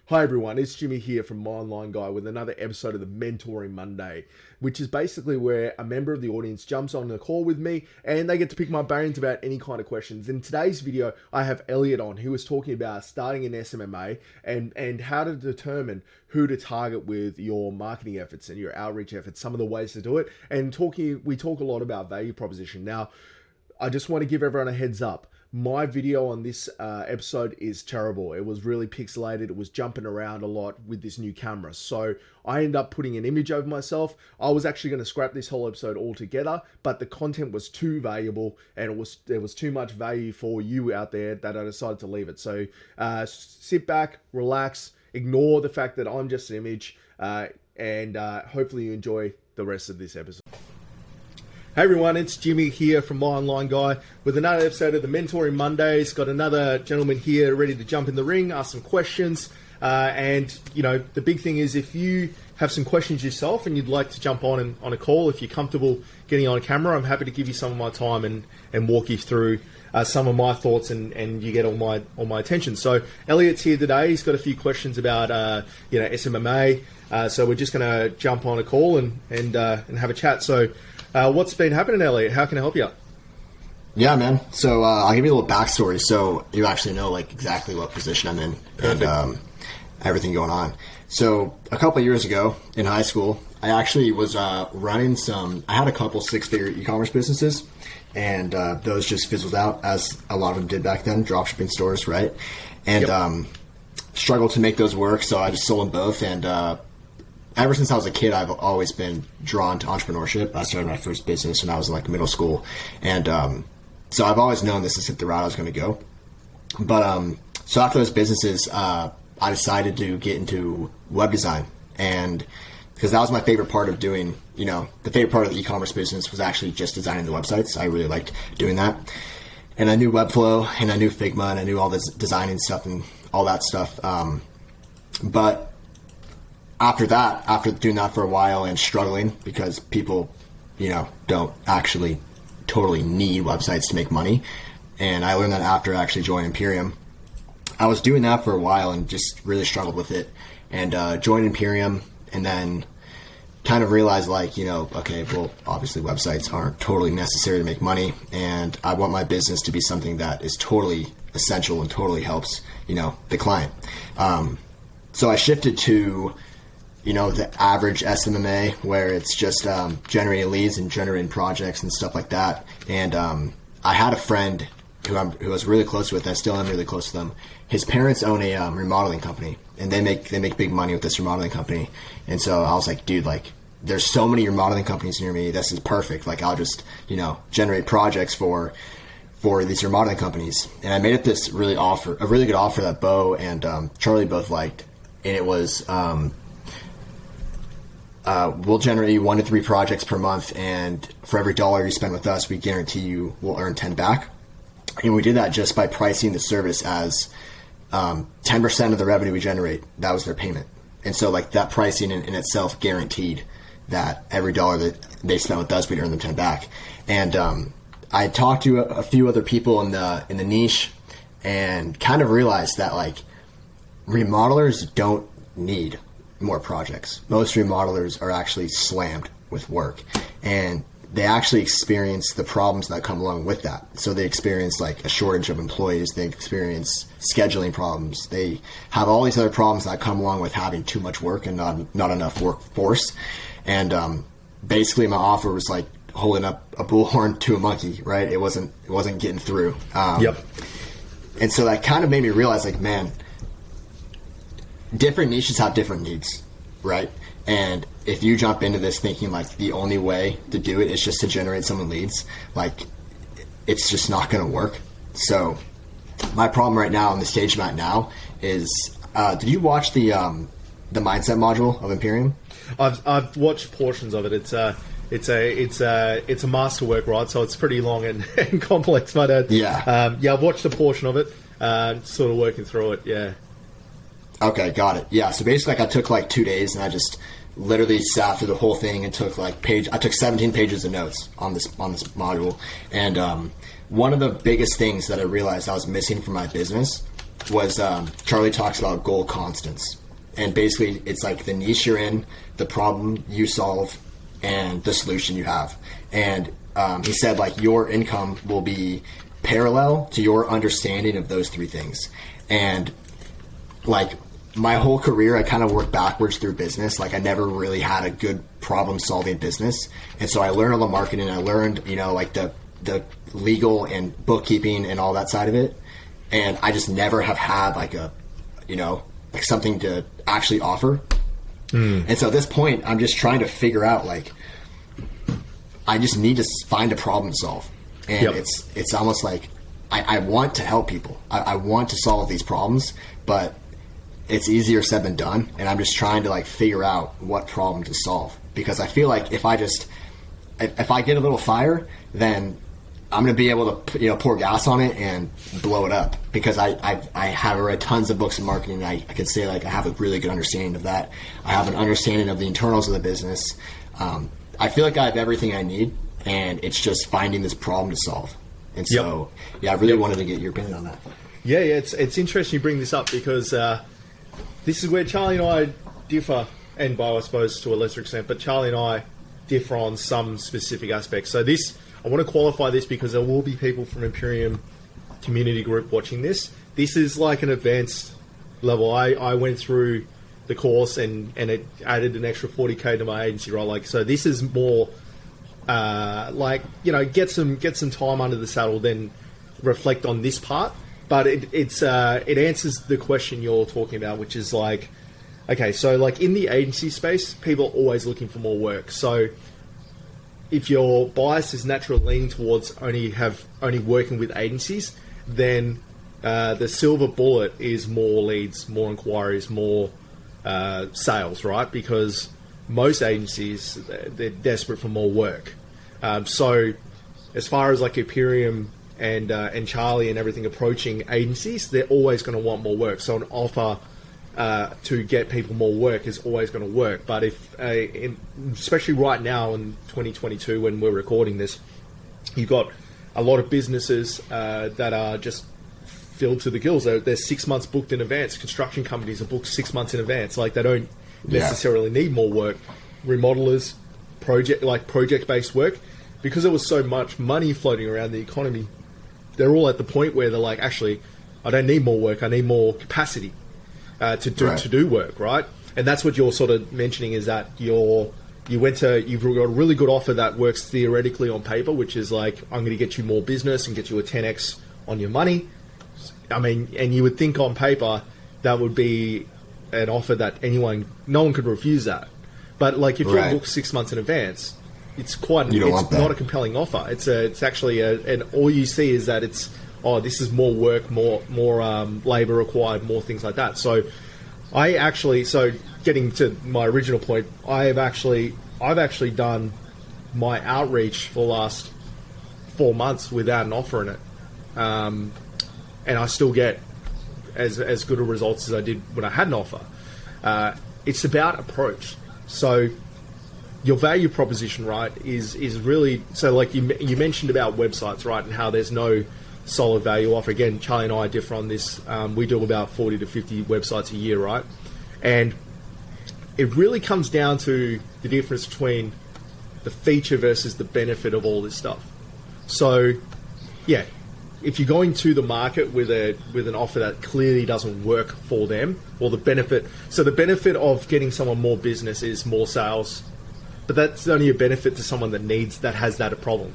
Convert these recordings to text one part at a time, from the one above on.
Hi everyone, it's Jimmy here from My Online Guy with another episode of the Mentoring Monday, which is basically where a member of the audience jumps on a call with me and they get to pick my brains about any kind of questions. In today's video, I have Elliot on, who was talking about starting an SMMA and how to determine who to target with your marketing efforts and your outreach efforts, some of the ways to do it. And we talk a lot about value proposition. Now, I just want to give everyone a heads up. My video on this episode is terrible. It was really pixelated. It was jumping around a lot with this new camera. So I ended up putting an image over myself. I was actually going to scrap this whole episode altogether, but the content was too valuable and there was too much value for you out there that I decided to leave it. So sit back, relax, ignore the fact that I'm just an image, and hopefully you enjoy the rest of this episode. Hey everyone, it's Jimmy here from My Online Guy with another episode of the Mentoring Mondays. Got another gentleman here ready to jump in the ring, ask some questions. And, you know, the big thing is if you have some questions yourself and you'd like to jump on a call, if you're comfortable getting on camera, I'm happy to give you some of my time and walk you through some of my thoughts and you get all my attention. So Elliot's here today. He's got a few questions about, SMMA. So we're just going to jump on a call and have a chat. So what's been happening, Elliot? How can I help you? Yeah, man. So I'll give you a little backstory so you actually know like exactly what position I'm in. Perfect. And everything going on. So a couple of years ago in high school, I actually was running I had a couple six-figure e-commerce businesses, and those just fizzled out as a lot of them did back then, dropshipping stores, right? And struggled to make those work, so I just sold them both. And ever since I was a kid, I've always been drawn to entrepreneurship. I started my first business when I was in like middle school. And so I've always known this is the route I was going to go. But so after those businesses, I decided to get into web design. And because that was my favorite part of doing, the favorite part of the e-commerce business was actually just designing the websites. I really liked doing that. And I knew Webflow and I knew Figma and I knew all this designing stuff and all that stuff. But after doing that for a while and struggling because people, don't actually totally need websites to make money. And I learned that after I actually joined Imperium. I was doing that for a while and just really struggled with it, and joined Imperium and then kind of realized okay, well, obviously websites aren't totally necessary to make money, and I want my business to be something that is totally essential and totally helps, the client. So I shifted to, the average SMMA where it's just generating leads and generating projects and stuff like that. And I had a friend who I was really close with. I still am really close to them. His parents own a remodeling company, and they make big money with this remodeling company. And so I was like, dude, there's so many remodeling companies near me. This is perfect. I'll just, generate projects for these remodeling companies. And I made it this a really good offer that Bo and Charlie both liked. And it was, we'll generate you 1 to 3 projects per month, and for every $1 you spend with us, we guarantee you will earn 10 back. And we did that just by pricing the service as 10% of the revenue we generate. That was their payment. And so that pricing in itself guaranteed that every $1 that they spent with us, we'd earn them 10 back. And I talked to a few other people in the niche and kind of realized that remodelers don't need more projects. Most remodelers are actually slammed with work, and they actually experience the problems that come along with that. So they experience a shortage of employees. They experience scheduling problems. They have all these other problems that come along with having too much work and not enough workforce. And basically my offer was like holding up a bullhorn to a monkey, right? It wasn't getting through. Yep. And so that kind of made me realize man, different niches have different needs, right? And if you jump into this thinking the only way to do it is just to generate someone leads, it's just not going to work. So my problem right now on the stage I'm at now is, did you watch the mindset module of Imperium? I've watched portions of it. It's a masterwork, right? So it's pretty long and complex. But I've watched a portion of it, sort of working through it. Yeah. Okay, got it. Yeah, so basically I took 2 days and I just literally sat through the whole thing and took I took 17 pages of notes on this module. And one of the biggest things that I realized I was missing from my business was Charlie talks about goal constants. And basically, it's like the niche you're in, the problem you solve, and the solution you have. And he said, like, your income will be parallel to your understanding of those three things. And, like, my whole career, I kind of worked backwards through business. Like, I never really had a good problem-solving business. And so I learned all the marketing. I learned, you know, like, the legal and bookkeeping and all that side of it. And I just never have had, like, a, you know, like something to actually offer. And so at this point, I'm just trying to figure out, like, I just need to find a problem to solve. And it's almost like I want to help people. I want to solve these problems, but it's easier said than done. And I'm just trying to, like, figure out what problem to solve, because I feel like if I get a little fire, then I'm going to be able to, you know, pour gas on it and blow it up, because I have read tons of books in marketing. I could say, like, I have a really good understanding of that. I have an understanding of the internals of the business. I feel like I have everything I need, and it's just finding this problem to solve. And so, I really wanted to get your opinion on that. Yeah, it's interesting you bring this up, because this is where Charlie and I differ, and Bo, I suppose, to a lesser extent, but Charlie and I differ on some specific aspects. So this, I want to qualify this because there will be people from Imperium community group watching this. This is like an advanced level. I went through the course and it added an extra 40K to my agency, right? Like, so this is more like, you know, get some time under the saddle, then reflect on this part. But it answers the question you're talking about, which is like, okay, so like in the agency space, people are always looking for more work. So if your bias is naturally leaning towards only working with agencies, then the silver bullet is more leads, more inquiries, more sales, right? Because most agencies, they're desperate for more work. So as far as like Imperium and Charlie and everything approaching agencies, they're always going to want more work. So an offer to get people more work is always going to work. But if, especially right now in 2022 when we're recording this, you've got a lot of businesses that are just filled to the gills. They're 6 months booked in advance. Construction companies are booked 6 months in advance. Like, they don't necessarily need more work. Remodelers, project-based work, because there was so much money floating around the economy, they're all at the point where they're like, actually, I don't need more work. I need more capacity to do work, right? And that's what you're sort of mentioning, is that you've got a really good offer that works theoretically on paper, which is like, I'm going to get you more business and get you a 10x on your money. I mean, and you would think on paper that would be an offer that no one could refuse that. But like, if you're booked 6 months in advance, it's not a compelling offer. It's actually and all you see is that it's, this is more work, more labor required, more things like that. So getting to my original point, I've actually done my outreach for the last 4 months without an offer in it. And I still get as good a results as I did when I had an offer. It's about approach. So your value proposition, right, is really, so like you mentioned about websites, right, and how there's no solid value offer. Again, Charlie and I differ on this. We do about 40 to 50 websites a year, right? And it really comes down to the difference between the feature versus the benefit of all this stuff. So, yeah, if you're going to the market with an offer that clearly doesn't work for them, or the benefit of getting someone more business is more sales, but that's only a benefit to someone that has that problem.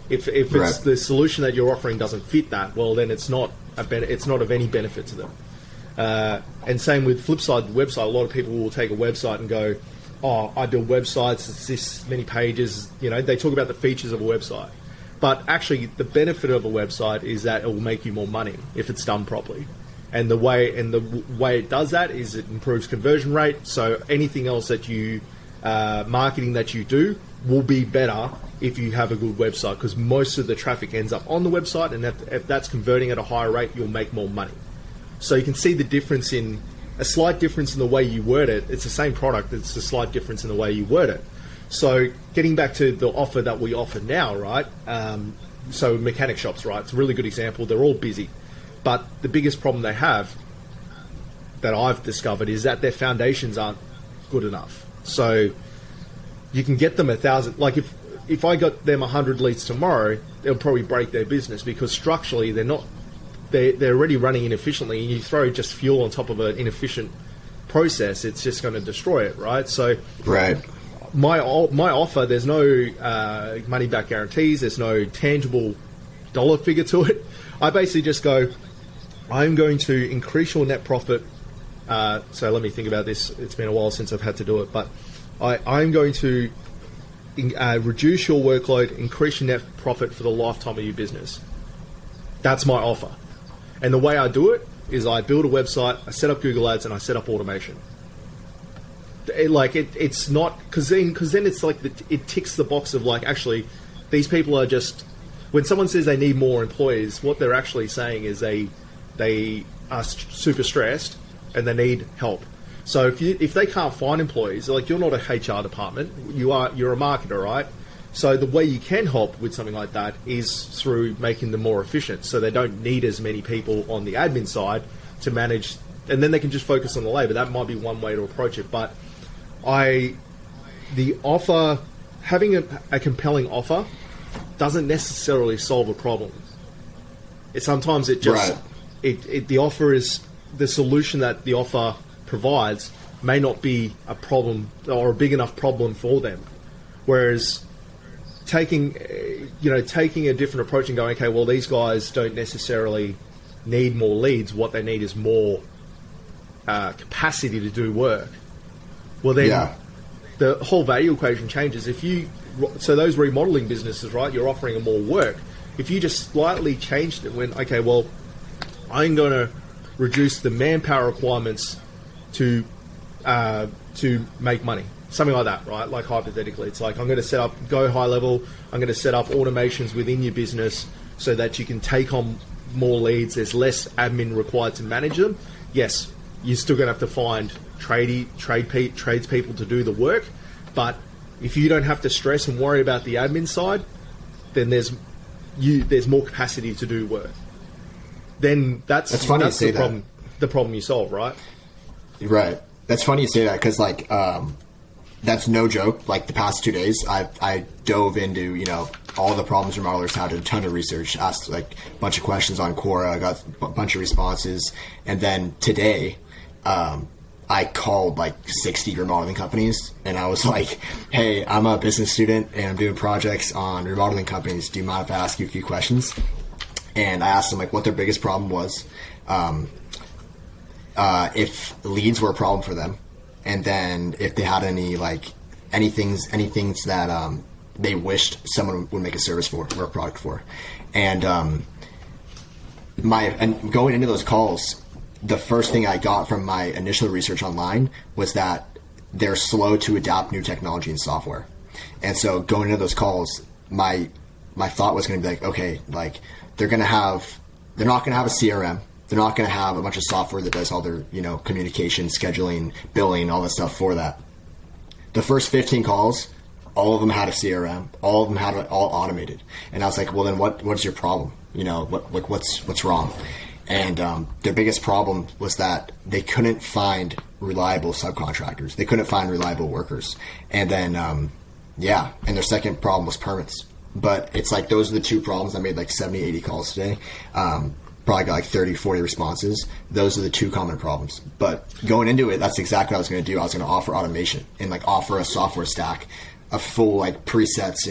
If it's the solution that you're offering doesn't fit that, well, then it's not of any benefit to them. And same with flip side, the website. A lot of people will take a website and go, I build websites, it's this many pages. You know, they talk about the features of a website. But actually, the benefit of a website is that it will make you more money if it's done properly. And the way it does that is it improves conversion rate. So anything else that you marketing that you do will be better if you have a good website, because most of the traffic ends up on the website, and if that's converting at a higher rate, you'll make more money. So you can see the difference in a slight difference in the way you word it. It's the same product. It's a slight difference in the way you word it. So getting back to the offer that we offer now, right? So mechanic shops, right? It's a really good example. They're all busy. But the biggest problem they have that I've discovered is that their foundations aren't good enough. So you can get them 1,000. Like if I got them 100 leads tomorrow, they'll probably break their business because structurally they're not. They're already running inefficiently, and you throw just fuel on top of an inefficient process, it's just going to destroy it, right? So, right. My offer, there's no money back guarantees. There's no tangible dollar figure to it. I basically just go, I'm going to increase your net profit. So let me think about this. It's been a while since I've had to do it, but I'm going to reduce your workload, increase your net profit for the lifetime of your business. That's my offer. And the way I do it is I build a website, I set up Google Ads, and I set up automation. It's not because then it's like it ticks the box of like, actually these people are just, when someone says they need more employees, what they're actually saying is they are super stressed and they need help. So if they can't find employees, like, you're not a HR department, you're a marketer, right? So the way you can help with something like that is through making them more efficient, so they don't need as many people on the admin side to manage, and then they can just focus on the labor. That might be one way to approach it. But the offer, having a compelling offer doesn't necessarily solve a problem. Sometimes it just, right. The offer is, the solution that the offer provides may not be a problem or a big enough problem for them. Whereas taking a different approach and going, okay, well, these guys don't necessarily need more leads. What they need is more capacity to do work. Well, then the whole value equation changes. So those remodeling businesses, right, you're offering them more work. If you just slightly changed it, when, okay, well, I'm going to reduce the manpower requirements to make money. Something like that, right? Like, hypothetically, it's like, I'm going to go high level, I'm going to set up automations within your business so that you can take on more leads. There's less admin required to manage them. Yes, you're still going to have to find tradespeople to do the work, but if you don't have to stress and worry about the admin side, then there's more capacity to do work. Then that's funny that's you say the problem. The problem you solve, right? Right. That's funny you say that, because like that's no joke. Like, the past 2 days, I dove into all the problems remodelers had, a ton of research, asked like a bunch of questions on Quora, got a bunch of responses, and then today I called like 60 remodeling companies, and I was like, hey, I'm a business student and I'm doing projects on remodeling companies. Do you mind if I ask you a few questions? And I asked them like what their biggest problem was, if leads were a problem for them, and then if they had any things that they wished someone would make a service for or a product for. And going into those calls, the first thing I got from my initial research online was that they're slow to adapt new technology and software. And so going into those calls, my thought was going to be like, okay, like they're not going to have a CRM. They're not going to have a bunch of software that does all their, communication, scheduling, billing, all that stuff for that. The first 15 calls, all of them had a CRM. All of them had it all automated. And I was like, well, then what's your problem? What's wrong? And their biggest problem was that they couldn't find reliable subcontractors. They couldn't find reliable workers. And then, and their second problem was permits. But it's like, those are the two problems. I made like 70, 80 calls today. Probably got like 30, 40 responses. Those are the two common problems. But going into it, that's exactly what I was going to do. I was going to offer automation and like offer a software stack, a full like presets,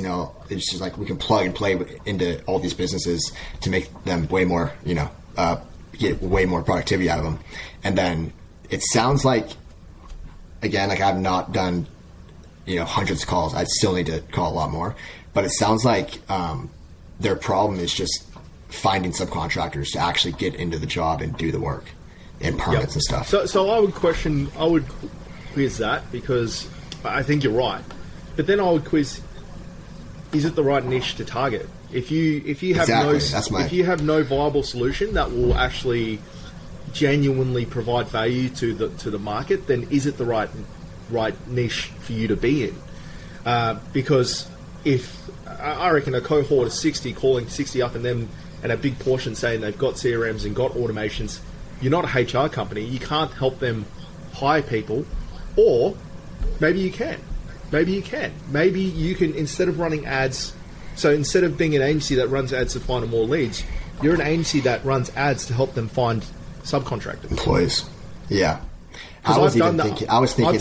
it's just like we can plug and play into all these businesses to make them way more, get way more productivity out of them. And then it sounds like, again, like I've not done, hundreds of calls. I still need to call a lot more. But it sounds like their problem is just finding subcontractors to actually get into the job and do the work and permits and stuff. So I would quiz that, because I think you're right. But then I would quiz, is it the right niche to target? If you have if you have no viable solution that will actually genuinely provide value to the market, then is it the right niche for you to be in? Because if I reckon a cohort of 60 calling 60 up and them and a big portion saying they've got CRMs and got automations, you're not a HR company. You can't help them hire people, or maybe you can. Maybe you can. Maybe you can, instead of running ads, so instead of being an agency that runs ads to find more leads, you're an agency that runs ads to help them find subcontractors. Employees. Yeah. I've done that too. once. I've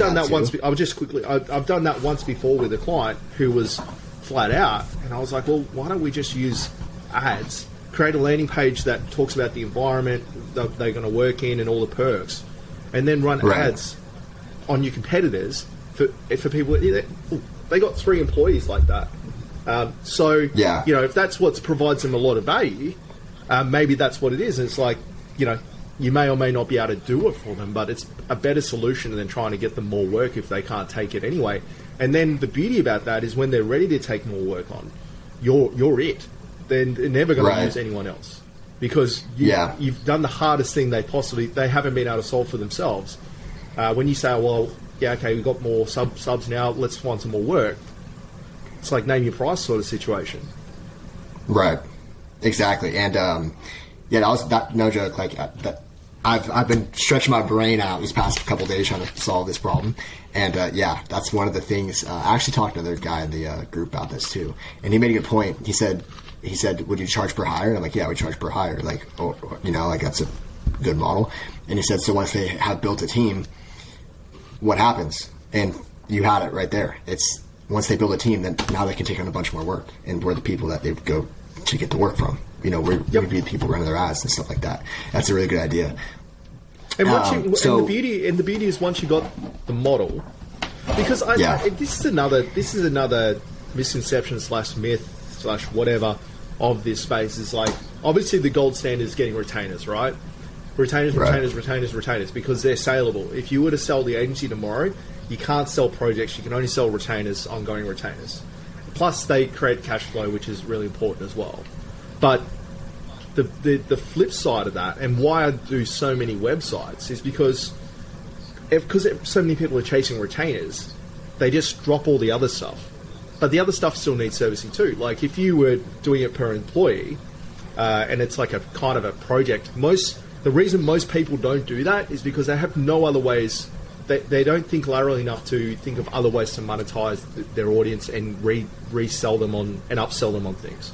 done that once before with a client who was flat out, and I was like, well, why don't we just use ads, create a landing page that talks about the environment that they're going to work in and all the perks, and then run ads on your competitors for people. They got 3 employees like that. If that's what provides them a lot of value, maybe that's what it is. And it's like, you may or may not be able to do it for them, but it's a better solution than trying to get them more work if they can't take it anyway. And then the beauty about that is when they're ready to take more work on, you're it. Then they're never going to use anyone else, because you've done the hardest thing they haven't been able to solve for themselves. When you say, well, we've got more subs now, let's find some more work. It's like name your price sort of situation. Right. Exactly. And that no joke. Like I've been stretching my brain out these past couple of days trying to solve this problem. And that's one of the things. I actually talked to another guy in the group about this too, and he made a good point. He said, "Would you charge per hire?" And I'm like, "Yeah, we charge per hire. Like, that's a good model." And he said, "So once they have built a team, what happens?" And you had it right there. It's once they build a team, then now they can take on a bunch more work, and we're the people that they go to get the work from. We'd be the people running their ads and stuff like that. That's a really good idea. And the beauty is once you got the model, because this is another misconception / myth / whatever of this space is like, obviously the gold standard is getting retainers, right? Retainers, because they're saleable. If you were to sell the agency tomorrow, you can't sell projects. You can only sell retainers, ongoing retainers. Plus, they create cash flow, which is really important as well. But the flip side of that, and why I do so many websites, is because so many people are chasing retainers, they just drop all the other stuff. But the other stuff still needs servicing too. Like if you were doing it per employee, and it's like a kind of a project, the reason most people don't do that is because they have no other ways. They don't think laterally enough to think of other ways to monetize their audience and resell them on and upsell them on things.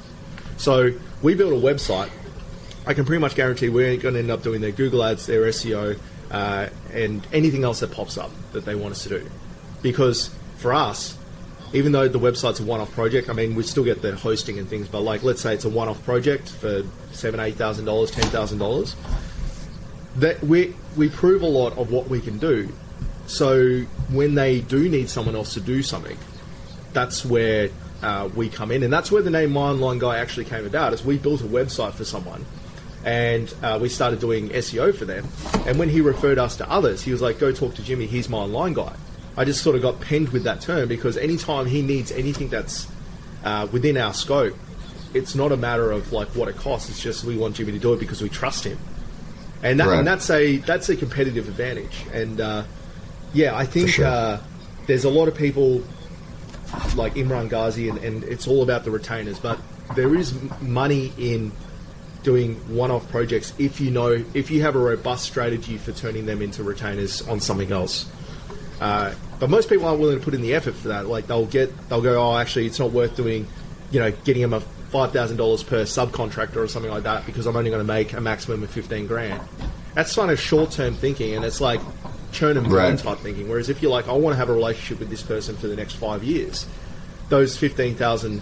So we built a website. I can pretty much guarantee we're going to end up doing their Google ads, their SEO, and anything else that pops up that they want us to do. Because for us, even though the website's a one-off project, I mean, we still get the hosting and things, but like, let's say it's a one-off project for $7,000, $8,000, $10,000, that we prove a lot of what we can do. So when they do need someone else to do something, that's where we come in. And that's where the name My Online Guy actually came about, is we built a website for someone, and we started doing SEO for them. And when he referred us to others, he was like, go talk to Jimmy, he's My Online Guy. I just sort of got penned with that term, because anytime he needs anything that's within our scope, it's not a matter of like what it costs, it's just we want Jimmy to do it because we trust him. And that's a competitive advantage. And I think there's a lot of people like Imran Ghazi, and it's all about the retainers. But there is money in doing one-off projects if you have a robust strategy for turning them into retainers on something else. But most people aren't willing to put in the effort for that. Like they'll go, oh, actually, it's not worth doing, getting them a $5,000 per subcontractor or something like that, because I'm only going to make a maximum of $15,000. That's kind of short-term thinking, and it's like churn and burn type thinking. Whereas if you're like, I want to have a relationship with this person for the next 5 years, those 15,000,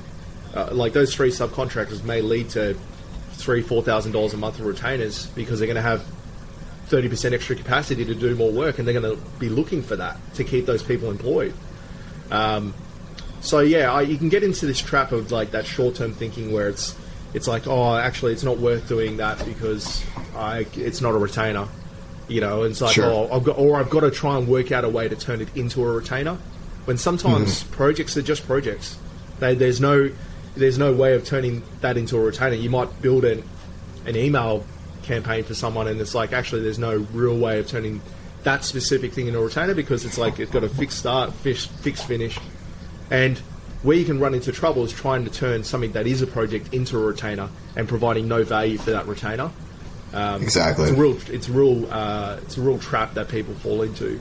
like those 3 subcontractors may lead to $3,000-$4,000 a month of retainers, because they're going to have 30% extra capacity to do more work, and they're going to be looking for that to keep those people employed. You can get into this trap of like that short-term thinking where it's like, oh, actually, it's not worth doing that because it's not a retainer. And it's like, I've got to try and work out a way to turn it into a retainer. When sometimes projects are just projects. There's no way of turning that into a retainer. You might build an email campaign for someone, and it's like, actually, there's no real way of turning that specific thing into a retainer, because it's like it's got a fixed start, fixed finish. And Where you can run into trouble is trying to turn something that is a project into a retainer and providing no value for that retainer. Exactly. It's a real trap that people fall into,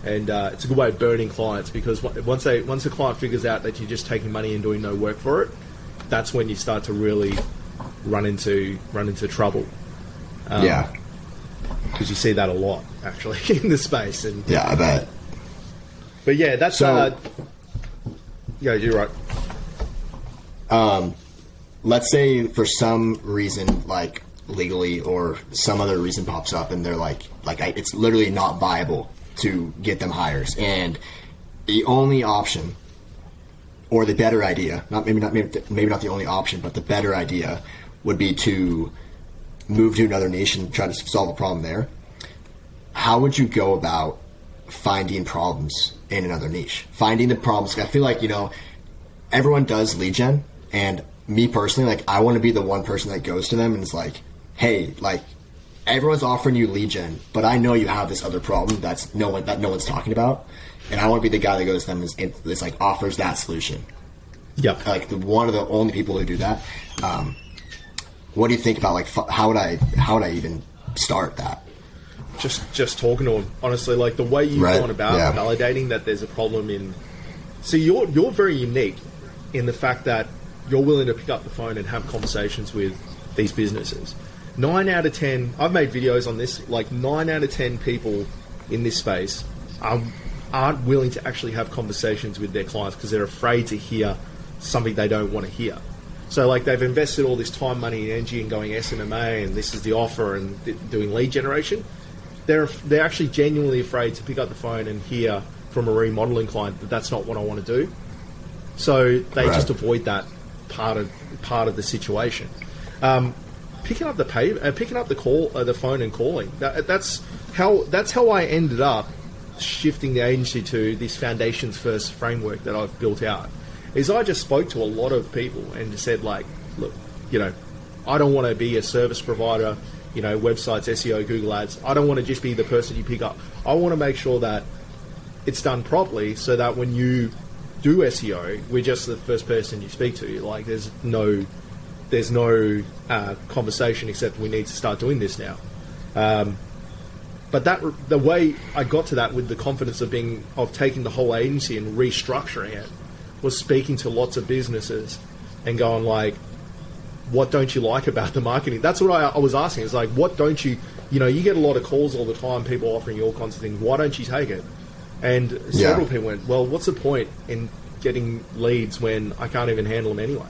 and it's a good way of burning clients, because once a client figures out that you're just taking money and doing no work for it, that's when you start to really run into trouble. Because you see that a lot actually in the space. And yeah, I bet. But yeah, that's so. Yeah, you're right. Let's say for some reason, like legally or some other reason pops up, and they're it's literally not viable to get them hires, and the only option, or the better idea, maybe not the only option, but the better idea would be to move to another niche and try to solve a problem there. How would you go about finding problems in another niche? Finding the problems. I feel like, everyone does lead gen, and me personally, I want to be the one person that goes to them and is like, hey, everyone's offering you lead gen, but I know you have this other problem that no one's talking about, and I want to be the guy that goes to them and offers that solution. Yeah. One of the only people who do that. What do you think about how would I even start that? Just talking to them, honestly, the way you've gone about validating that there's a problem in. So you're very unique in the fact that you're willing to pick up the phone and have conversations with these businesses. 9 out of 10, I've made videos on this. 9 out of 10 people in this space aren't willing to actually have conversations with their clients because they're afraid to hear something they don't want to hear. So they've invested all this time, money, and energy in going SMMA, and this is the offer, and doing lead generation. They're actually genuinely afraid to pick up the phone and hear from a remodeling client that that's not what I want to do. So they just avoid that part of the situation. Picking up the phone and calling. That's how I ended up shifting the agency to this foundations first framework that I've built out. Is I just spoke to a lot of people and just said, look, I don't want to be a service provider, websites, SEO, Google Ads. I don't want to just be the person you pick up. I want to make sure that it's done properly so that when you do SEO, we're just the first person you speak to. There's no conversation except we need to start doing this now. But the way I got to that with the confidence of taking the whole agency and restructuring it was speaking to lots of businesses and going what don't you like about the marketing? That's what I was asking. It's what don't you, you get a lot of calls all the time, people offering you all kinds of things. Why don't you take it? And several people went, well, what's the point in getting leads when I can't even handle them anyway?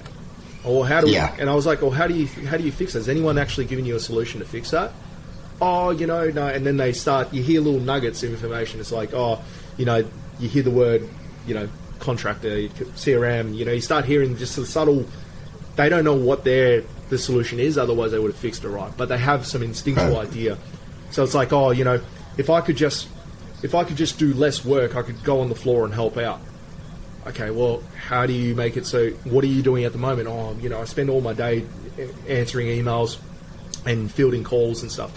Or how do we, and I was like, well, how do you fix it? Has anyone actually given you a solution to fix that? Oh, no. And then you hear little nuggets of information. It's you hear the word, contractor, CRM, you start hearing just the subtle, they don't know what the solution is, otherwise they would have fixed it right. But they have some instinctual idea. So it's if I could just do less work, I could go on the floor and help out. Okay, well, how do you make it so, what are you doing at the moment? Oh, I spend all my day answering emails and fielding calls and stuff.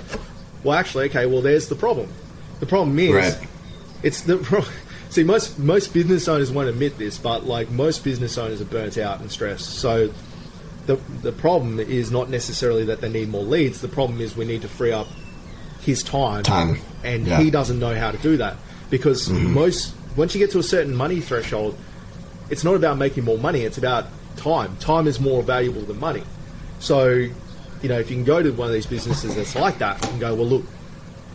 Well, actually, okay, well, there's the problem. The problem is, it's the see, most business owners won't admit this, but most business owners are burnt out and stressed. So the problem is not necessarily that they need more leads. The problem is we need to free up his time. And he doesn't know how to do that, because once you get to a certain money threshold, it's not about making more money, it's about time. Time is more valuable than money. So, if you can go to one of these businesses that's like that and go, well, look,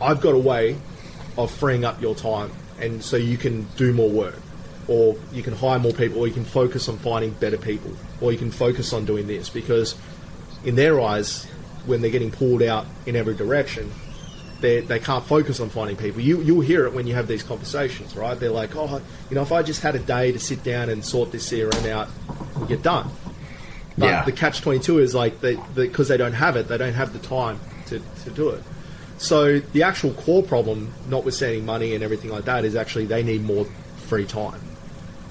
I've got a way of freeing up your time, and so you can do more work, or you can hire more people, or you can focus on finding better people, or you can focus on doing this, because in their eyes, when they're getting pulled out in every direction, they can't focus on finding people. You'll hear it when you have these conversations, right? They're like, oh, if I just had a day to sit down and sort this CRM out, we'll get done. But the catch-22 is because they don't have it, they don't have the time to do it. So the actual core problem, notwithstanding money and everything like that, is actually they need more free time.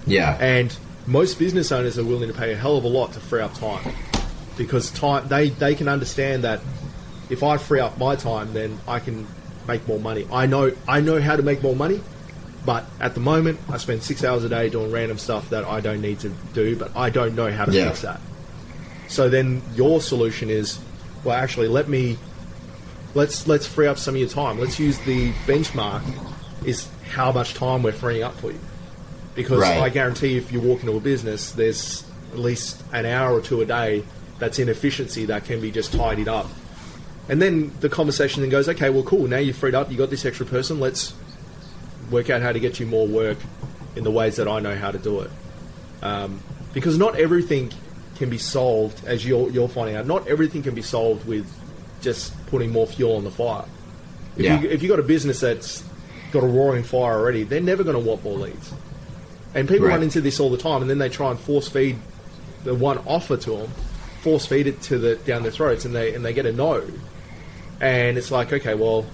Yeah. And most business owners are willing to pay a hell of a lot to free up time, because time they can understand that if I free up my time, then I can make more money. I know how to make more money, But at the moment, I spend 6 hours a day doing random stuff that I don't need to do, but I don't know how to fix that. So then your solution is, well, actually, let's free up some of your time. Let's use the benchmark is how much time we're freeing up for you. Because I guarantee if you walk into a business, there's at least an hour or two a day that's inefficiency that can be just tidied up. And then the conversation then goes, okay, well, cool. Now you've freed up. You got this extra person. Let's work out how to get you more work in the ways that I know how to do it. Because not everything can be solved, as you're finding out. Not everything can be solved with just putting more fuel on the fire. If you've got a business that's got a roaring fire already, they're never going to want more leads. And people run into this all the time, and then they try and force feed the one offer to them, force feed it to down their throats, and they get a no. And it's like, okay, well,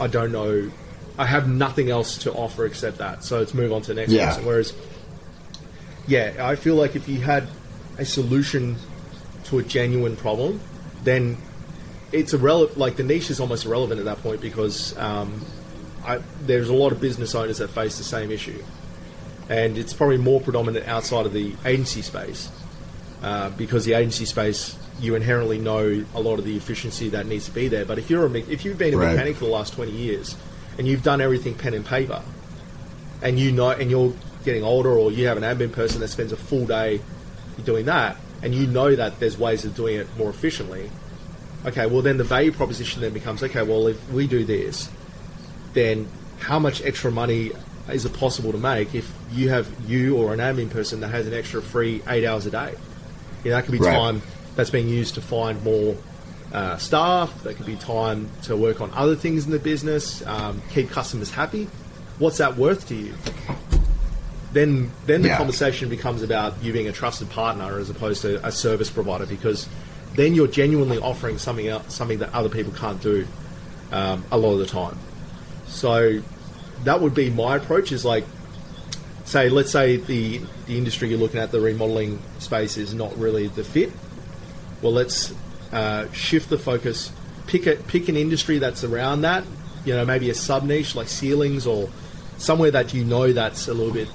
I don't know. I have nothing else to offer except that. So let's move on to the next person. Whereas, I feel like if you had a solution to a genuine problem, then it's irrelevant. Like the niche is almost irrelevant at that point because there's a lot of business owners that face the same issue. And it's probably more predominant outside of the agency space because the agency space, you inherently know a lot of the efficiency that needs to be there. But if you've been a mechanic for the last 20 years and you've done everything pen and paper, and you're getting older, or you have an admin person that spends a full day doing that, and you know that there's ways of doing it more efficiently, okay, well then the value proposition then becomes, okay, well if we do this, then how much extra money is it possible to make if you or an admin person that has an extra free 8 hours a day? That could be time that's being used to find more staff. That could be time to work on other things in the business, keep customers happy. What's that worth to you? Then the conversation becomes about you being a trusted partner as opposed to a service provider, because then you're genuinely offering something that other people can't do a lot of the time. So that would be my approach, is like, let's say the industry you're looking at, the remodeling space, is not really the fit. Well, let's shift the focus, pick an industry that's around that, maybe a sub-niche like ceilings, or somewhere that that's a little bit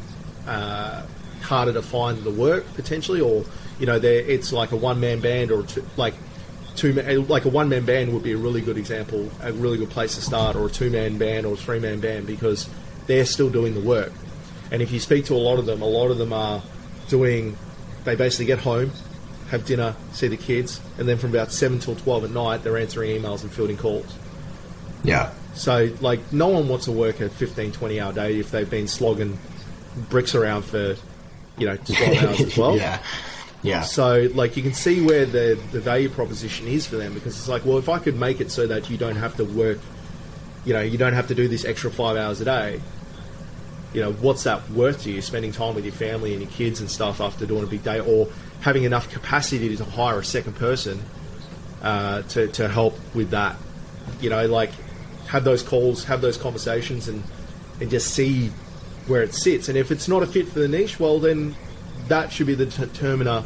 harder to find the work potentially, or it's like a one-man band, or like a one-man band would be a really good example, a really good place to start, or a two-man band or a three-man band, because they're still doing the work. And if you speak to a lot of them are they basically get home, have dinner, see the kids, and then from about 7 till 12 at night, they're answering emails and fielding calls. Yeah. So, like, no one wants to work a 15, 20-hour day if they've been slogging bricks around for, 12 hours as well. Yeah. So, like, you can see where the value proposition is for them, because it's like, well, if I could make it so that you don't have to work, you don't have to do this extra 5 hours a day, what's that worth to you? Spending time with your family and your kids and stuff after doing a big day, or having enough capacity to hire a second person to help with that. Like, have those calls, have those conversations, and just see where it sits. And if it's not a fit for the niche, well, then that should be the determiner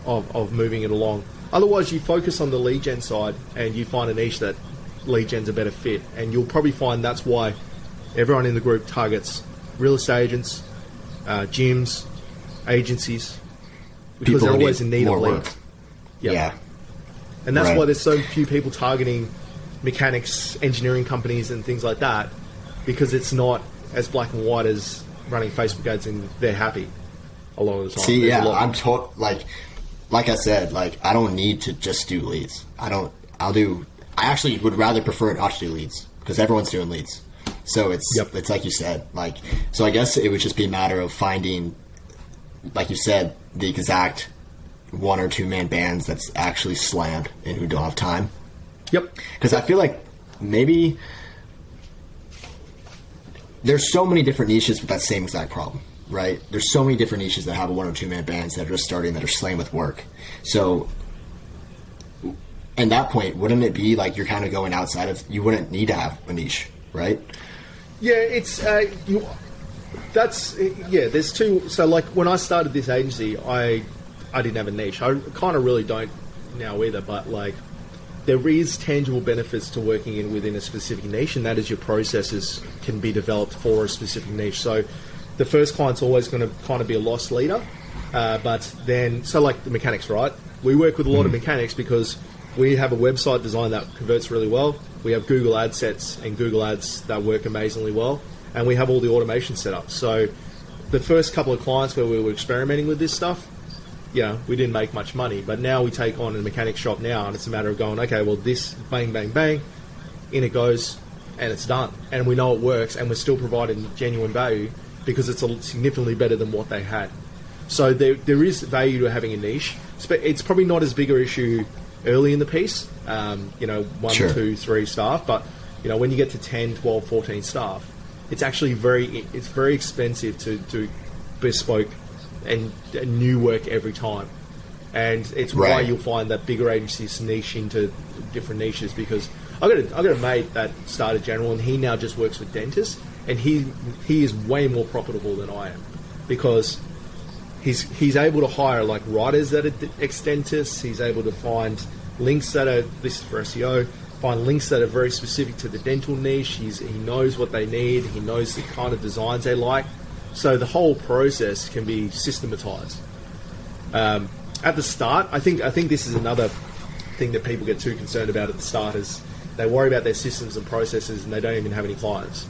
of moving it along. Otherwise, you focus on the lead gen side and you find a niche that lead gen's a better fit. And you'll probably find that's why everyone in the group targets real estate agents, gyms, agencies, because people they're always in need of work. leads. Yeah. And that's why there's so few people targeting mechanics, engineering companies and things like that, because it's not as black and white as running Facebook ads and they're happy a lot of the time. See, I'm like I said, like, I don't need to just do leads. I actually would rather prefer not to do leads, because everyone's doing leads. So it's like you said, like, so I guess it would just be a matter of finding, like you said, the exact 1 or 2 man bands that's actually slammed and who don't have time. Yep. Because I feel like maybe there's so many different niches with that same exact problem, right? There's so many different niches that have a 1 or 2 man bands that are just starting, that are slammed with work. So at that point, wouldn't it be like you're kind of going outside of, you wouldn't need to have a niche, right? Yeah, it's there's two. So, like, when I started this agency, I didn't have a niche. I kind of really don't now either, but, like, there is tangible benefits to working within a specific niche, and that is your processes can be developed for a specific niche. So the first client's always going to kind of be a loss leader, but then, so like the mechanics, right? We work with a lot of mechanics because we have a website design that converts really well. We have Google ad sets and Google ads that work amazingly well, and we have all the automation set up. So the first couple of clients where we were experimenting with this stuff, we didn't make much money, but now we take on a mechanic shop now, and it's a matter of going, okay, well, this, bang, bang, bang, in it goes, and it's done. And we know it works, and we're still providing genuine value because it's significantly better than what they had. So there is value to having a niche. It's probably not as big an issue early in the piece, 1, 2, 3 staff, but when you get to 10, 12, 14 staff, it's actually very expensive to do bespoke and new work every time, and it's why you'll find that bigger agencies niche into different niches. Because I got a mate that started general, and he now just works with dentists, and he is way more profitable than I am because he's able to hire like writers that are ex-dentists. He's able to find links that are, this is for SEO, find links that are very specific to the dental niche. He knows what they need. He knows the kind of designs they like. So the whole process can be systematized. At the start, I think this is another thing that people get too concerned about at the start, is they worry about their systems and processes and they don't even have any clients.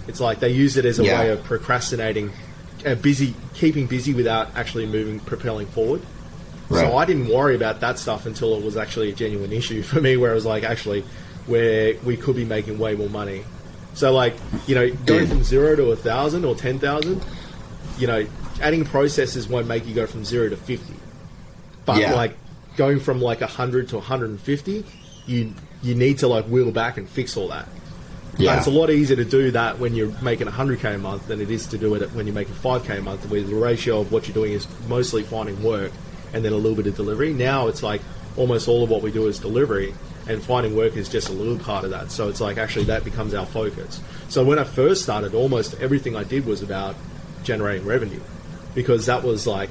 It's like they use it as a way of procrastinating, keeping busy without actually propelling forward. Right. So I didn't worry about that stuff until it was actually a genuine issue for me, where it was like, actually, where we could be making way more money. So like, going from 0 to 1,000 or 10,000, adding processes won't make you go from 0 to 50. But like going from like 100 to 150, you need to like wheel back and fix all that. Yeah. But it's a lot easier to do that when you're making 100K a month than it is to do it when you're making 5K a month, where the ratio of what you're doing is mostly finding work and then a little bit of delivery. Now it's like almost all of what we do is delivery, and finding work is just a little part of that. So it's like actually that becomes our focus. So when I first started, almost everything I did was about generating revenue, because that was a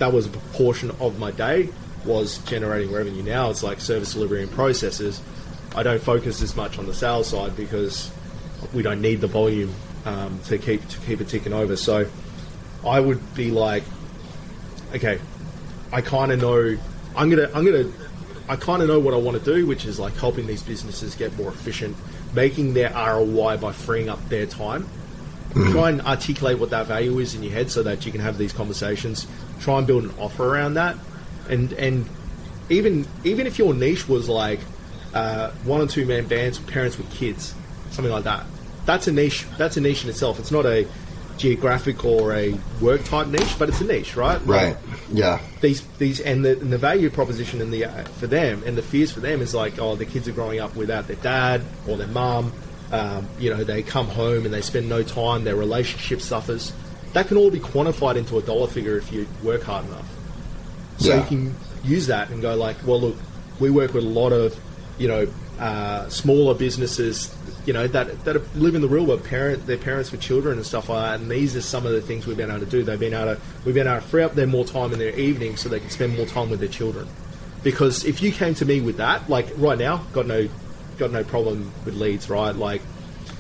proportion of my day was generating revenue. Now it's like service delivery and processes. I don't focus as much on the sales side because we don't need the volume to keep it ticking over. So I would be like, okay, I kind of know I kind of know what I want to do, which is like helping these businesses get more efficient, making their ROI by freeing up their time. Try and articulate what that value is in your head so that you can have these conversations. Try and build an offer around that, and even if your niche was like 1 or 2 man bands, parents with kids, something like that. That's a niche. That's a niche in itself. It's not a geographic or a work type niche, but it's a niche, right? Right. Yeah. These and the value proposition and the for them and the fears for them is like, oh, the kids are growing up without their dad or their mum. They come home and they spend no time. Their relationship suffers. That can all be quantified into a dollar figure if you work hard enough. So you can use that and go like, well, look, we work with a lot of smaller businesses, that live in the real world, their parents with children and stuff like that. And these are some of the things we've been able to do. We've been able to free up more time in their evening so they can spend more time with their children. Because if you came to me with that, like right now, got no problem with leads, right? Like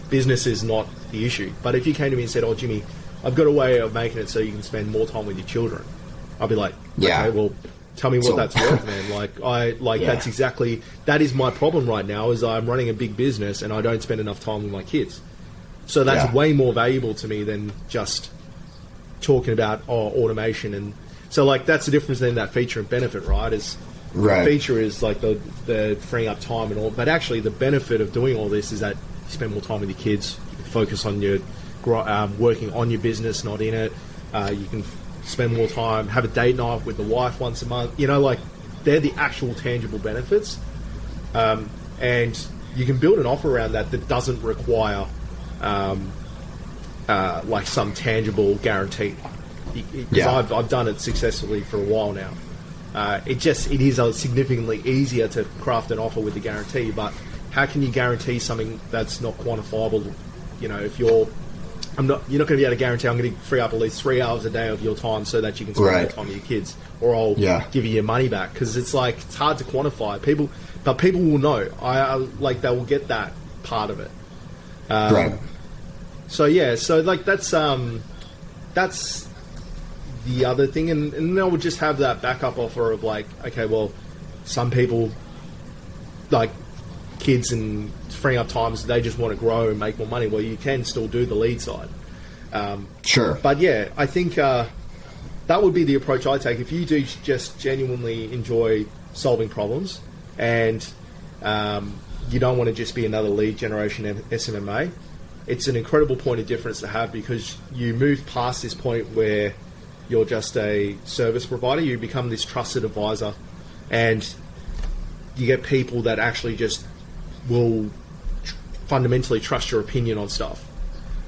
business is not the issue. But if you came to me and said, oh, Jimmy, I've got a way of making it so you can spend more time with your children, I'd be like, okay, well, tell me what that's worth, man. That is my problem right now, is I'm running a big business and I don't spend enough time with my kids. So that's way more valuable to me than just talking about automation. And so like that's the difference in that feature and benefit, right? The feature is like the freeing up time and all, but actually the benefit of doing all this is that you spend more time with your kids, you focus on your working on your business, not in it. You can spend more time, have a date night with the wife once a month. They're the actual tangible benefits. And you can build an offer around that doesn't require like some tangible guarantee. Because I've done it successfully for a while now. It is significantly easier to craft an offer with a guarantee, but how can you guarantee something that's not quantifiable? If you're not going to be able to guarantee I'm going to free up at least 3 hours a day of your time so that you can spend more time with your kids, or I'll give you your money back, because it's hard to quantify. but people will know. Like they will get that part of it. Right. So yeah, so like that's the other thing, and then I would just have that backup offer of like, okay, well, some people, like kids and freeing up times, they just want to grow and make more money. Well, you can still do the lead side. Sure. But yeah, I think that would be the approach I take. If you do just genuinely enjoy solving problems and you don't want to just be another lead generation SMMA, it's an incredible point of difference to have, because you move past this point where you're just a service provider. You become this trusted advisor, and you get people that actually just will fundamentally trust your opinion on stuff,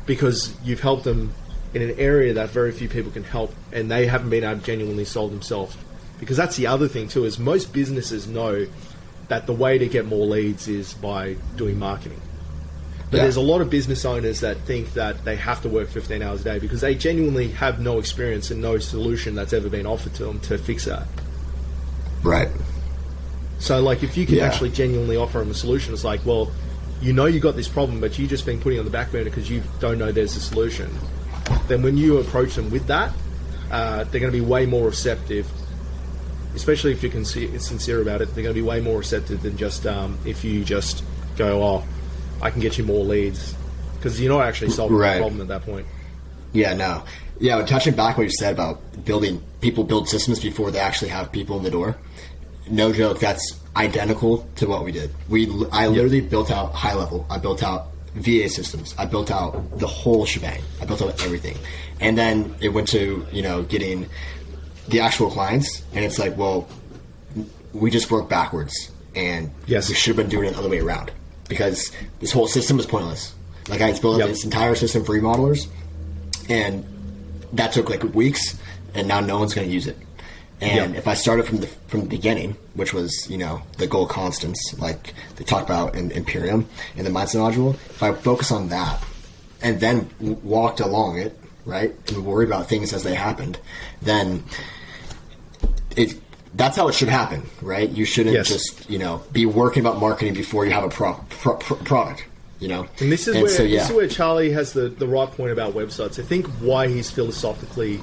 because you've helped them in an area that very few people can help, and they haven't been able to genuinely solve themselves. Because that's the other thing too, is most businesses know that the way to get more leads is by doing marketing. But there's a lot of business owners that think that they have to work 15 hours a day because they genuinely have no experience and no solution that's ever been offered to them to fix that. Right. So like if you can actually genuinely offer them a solution, it's like, well, you know you got this problem, but you've just been putting it on the back burner because you don't know there's a solution. Then when you approach them with that, they're going to be way more receptive, especially if you're sincere about it. They're going to be way more receptive than just if you just go, oh, I can get you more leads, because you're not actually solving the problem at that point. Yeah, no. Yeah, touching back what you said about people build systems before they actually have people in the door. No joke, that's identical to what we did. I literally built out high level. I built out VA systems. I built out the whole shebang. I built out everything. And then it went to, getting the actual clients, and it's like, well, we just worked backwards, and we should have been doing it the other way around, because this whole system was pointless. Like, I built this entire system for remodelers, and that took like weeks, and now no one's going to use it. And if I started from the beginning, which was, the goal constants, like they talk about in Imperium in the mindset module, if I focus on that and then walked along it, right, and worried about things as they happened, then that's how it should happen, right? You shouldn't just, be working about marketing before you have a product, And this is where Charlie has the right point about websites. I think why he's philosophically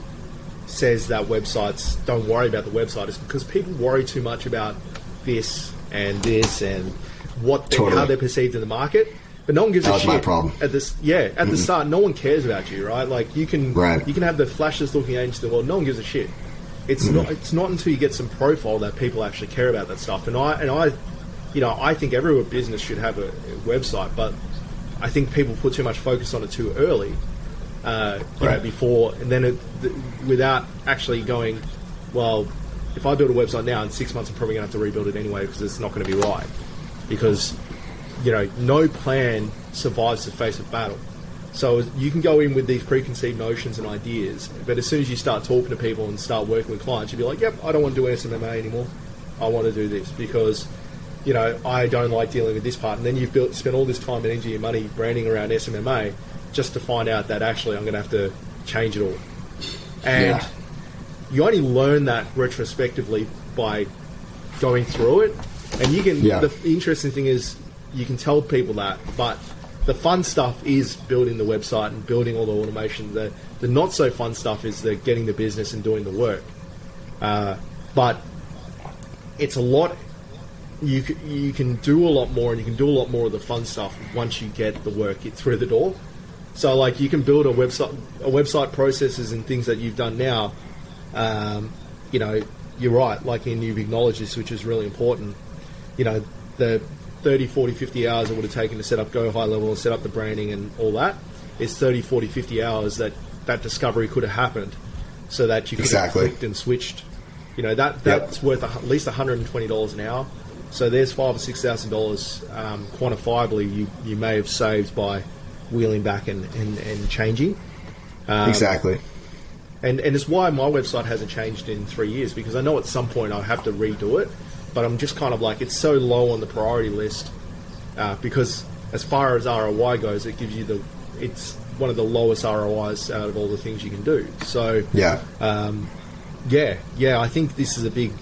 says that websites, don't worry about the website, is because people worry too much about this and how they're perceived in the market, but no one gives a shit. That was my problem. At the start, no one cares about you, right? Like you can have the flashiest looking agents in the world, no one gives a shit. It's not until you get some profile that people actually care about that stuff. And I think every business should have a website, but I think people put too much focus on it too early. Before, and then without actually going, well, if I build a website now, in 6 months I'm probably going to have to rebuild it anyway because it's not going to be right. Because, no plan survives the face of battle. So you can go in with these preconceived notions and ideas, but as soon as you start talking to people and start working with clients, you'll be like, yep, I don't want to do SMMA anymore. I want to do this because, I don't like dealing with this part. And then you've spent all this time, energy and money branding around SMMA just to find out that actually I'm going to have to change it all. And you only learn that retrospectively by going through it. And you can, the interesting thing is you can tell people that, but the fun stuff is building the website and building all the automation. The not so fun stuff is the getting the business and doing the work. But it's a lot. You can do a lot more, and you can do a lot more of the fun stuff once you get the work through the door. So, like, you can build a website processes and things that you've done now. You're right, like, and you've acknowledged this, which is really important. The 30, 40, 50 hours it would have taken to set up Go High Level and set up the branding and all that is 30, 40, 50 hours that discovery could have happened so that you could have clicked and switched. That's worth at least $120 an hour. So there's $5,000 or $6,000 quantifiably you may have saved by wheeling back and changing. Exactly. And it's why my website hasn't changed in 3 years, because I know at some point I'll have to redo it, but I'm just kind of like, it's so low on the priority list because as far as ROI goes, it gives you it's one of the lowest ROIs out of all the things you can do. So I think this is a big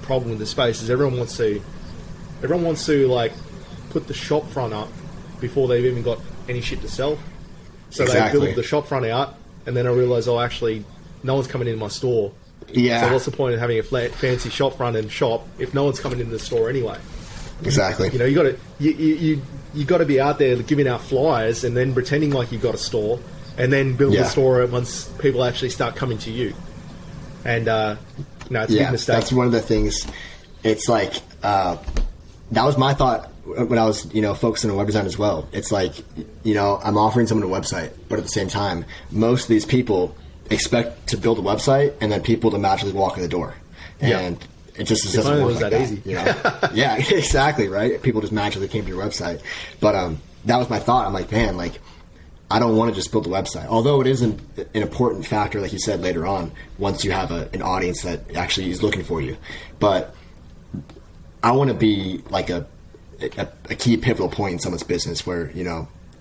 problem with the space, is everyone wants to Everyone wants to like put the shop front up before they've even got any shit to sell. So they build the shop front out, and then I realise, oh, actually, no one's coming into my store. Yeah. So what's the point of having a fancy shop front and shop if no one's coming into the store anyway? Exactly. You know, you got to be out there giving out flyers and then pretending like you've got a store, and then build the store once people actually start coming to you. And it's a big mistake. That's one of the things. It's like that was my thought when I was, focusing on web design as well. It's like, I'm offering someone a website, but at the same time, most of these people expect to build a website and then people to magically walk in the door. And it just doesn't work like that. Easy. Yeah, exactly, right? People just magically came to your website. But that was my thought. I'm like, man, like, I don't want to just build a website. Although it is an important factor, like you said later on, once you have an audience that actually is looking for you. But I want to be like a key pivotal point in someone's business where,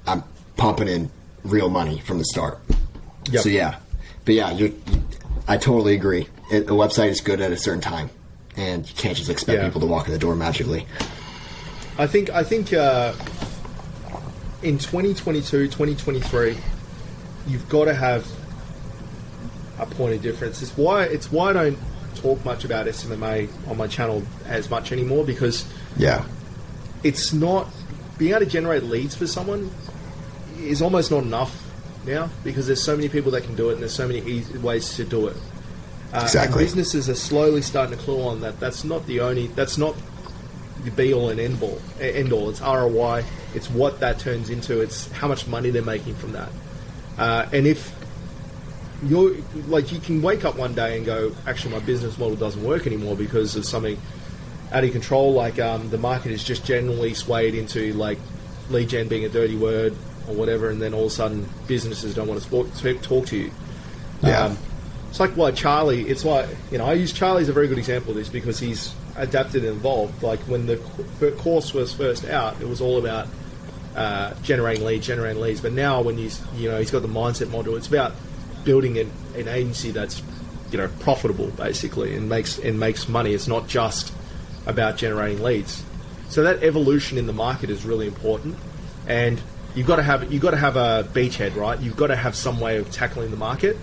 I'm pumping in real money from the start. Yep. So I totally agree. A website is good at a certain time, and you can't just expect people to walk in the door magically. I think in 2022, 2023, you've got to have a point of difference. It's why I don't talk much about SMMA on my channel as much anymore, because it's not being able to generate leads for someone is almost not enough now, because there's so many people that can do it and there's so many easy ways to do it. Exactly. And businesses are slowly starting to clue on that. That's not the be all and end all. It's ROI. It's what that turns into. It's how much money they're making from that. And if you're like, you can wake up one day and go, actually, my business model doesn't work anymore because of something out of control. Like the market is just generally swayed into like lead gen being a dirty word or whatever, and then all of a sudden businesses don't want to talk to you. It's like Charlie. It's like, I use Charlie as a very good example of this because he's adapted and evolved. Like when the course was first out, it was all about generating leads. But now when he's got the mindset module, it's about building an agency that's profitable basically and makes money. It's not just about generating leads. So that evolution in the market is really important, and you've got to have a beachhead, right? You've got to have some way of tackling the market.